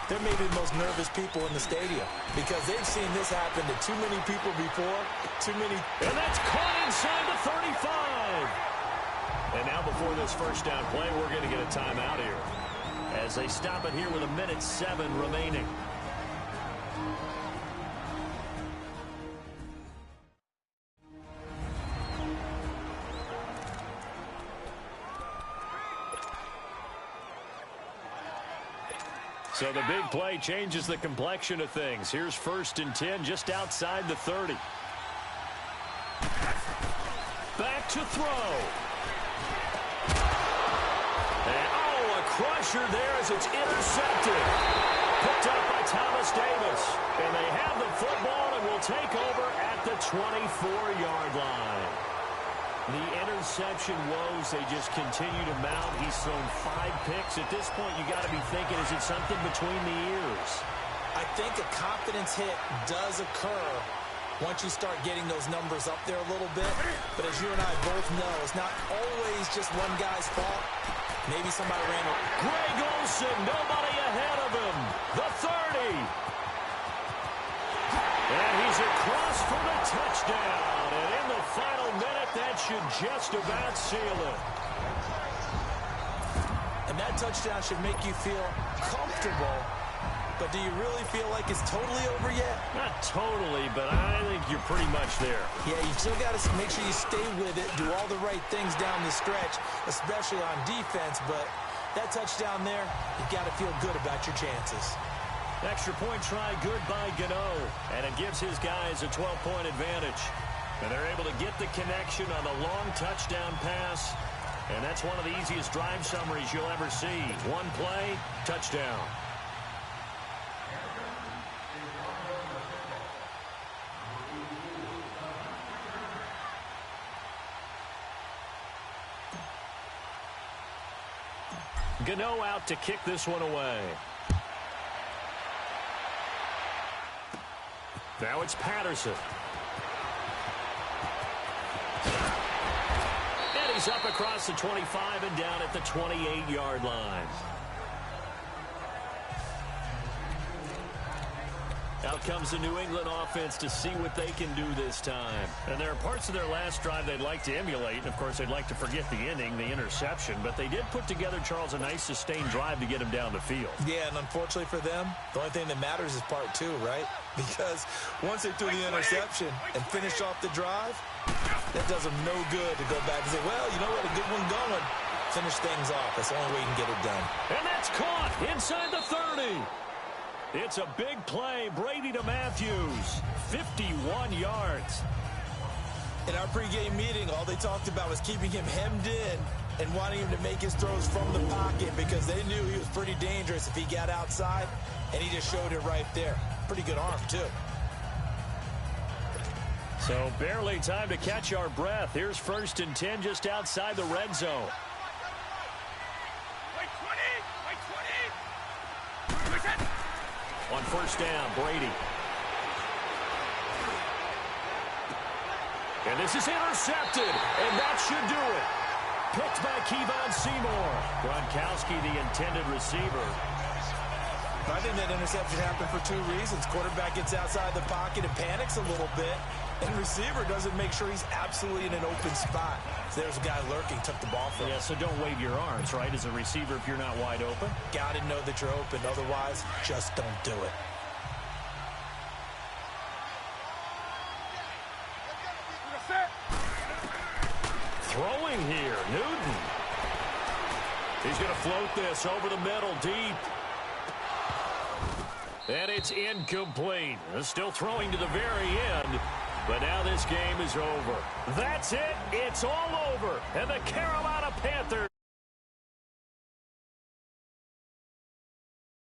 they're maybe the most nervous people in the stadium because they've seen this happen to too many people before, too many. And that's caught inside the 35. And now before this first down play, we're going to get a timeout here as they stop it here with 1:07 remaining. So the big play changes the complexion of things. Here's 1st and 10 just outside the 30. Back to throw. And, a crusher there as it's intercepted. Picked up by Thomas Davis. And they have the football and will take over at the 24-yard line. The interception woes, they just continue to mount. He's thrown 5 picks. At this point, you got to be thinking, is it something between the ears? I think a confidence hit does occur once you start getting those numbers up there a little bit. But as you and I both know, it's not always just one guy's fault. Maybe somebody ran it. Greg Olsen, nobody ahead of him. The 30. And he's across for the touchdown. And in the final minute, that should just about seal it. And that touchdown should make you feel comfortable but do you really feel like it's totally over yet? Not totally, but I think you're pretty much there. Yeah, you still got to make sure you stay with it, do all the right things down the stretch, especially on defense, but that touchdown there, you've got to feel good about your chances. Extra point try good by Gano, and it gives his guys a 12-point advantage. And they're able to get the connection on the long touchdown pass. And that's one of the easiest drive summaries you'll ever see. One play, touchdown. Gano out to kick this one away. Now it's Patterson. And he's up across the 25 and down at the 28-yard line. Out comes the New England offense to see what they can do this time. And there are parts of their last drive they'd like to emulate. And, of course, they'd like to forget the ending, the interception. But they did put together, Charles, a nice sustained drive to get him down the field. Yeah, and unfortunately for them, the only thing that matters is part two, right? Because once they threw the interception and finished off the drive, that does them no good to go back and say, well, you know what, a good one going. Finish things off. That's the only way you can get it done. And that's caught inside the 30. It's a big play. Brady to Matthews. 51 yards. In our pregame meeting, all they talked about was keeping him hemmed in and wanting him to make his throws from the pocket because they knew he was pretty dangerous if he got outside, and he just showed it right there. Pretty good arm, too. So barely time to catch our breath. Here's 1st and 10 just outside the red zone. On 1st down, Brady. And this is intercepted, and that should do it. Picked by Kevon Seymour. Gronkowski, the intended receiver. I think that interception happened for two reasons. Quarterback gets outside the pocket and panics a little bit, and receiver doesn't make sure he's absolutely in an open spot. So there's a guy lurking, took the ball from him. Yeah, so don't wave your arms, right, as a receiver if you're not wide open. Got to know that you're open. Otherwise, just don't do it. Throwing here, Newton. He's going to float this over the middle, deep. And it's incomplete. Still throwing to the very end. But now this game is over. That's it. It's all over. And the Carolina Panthers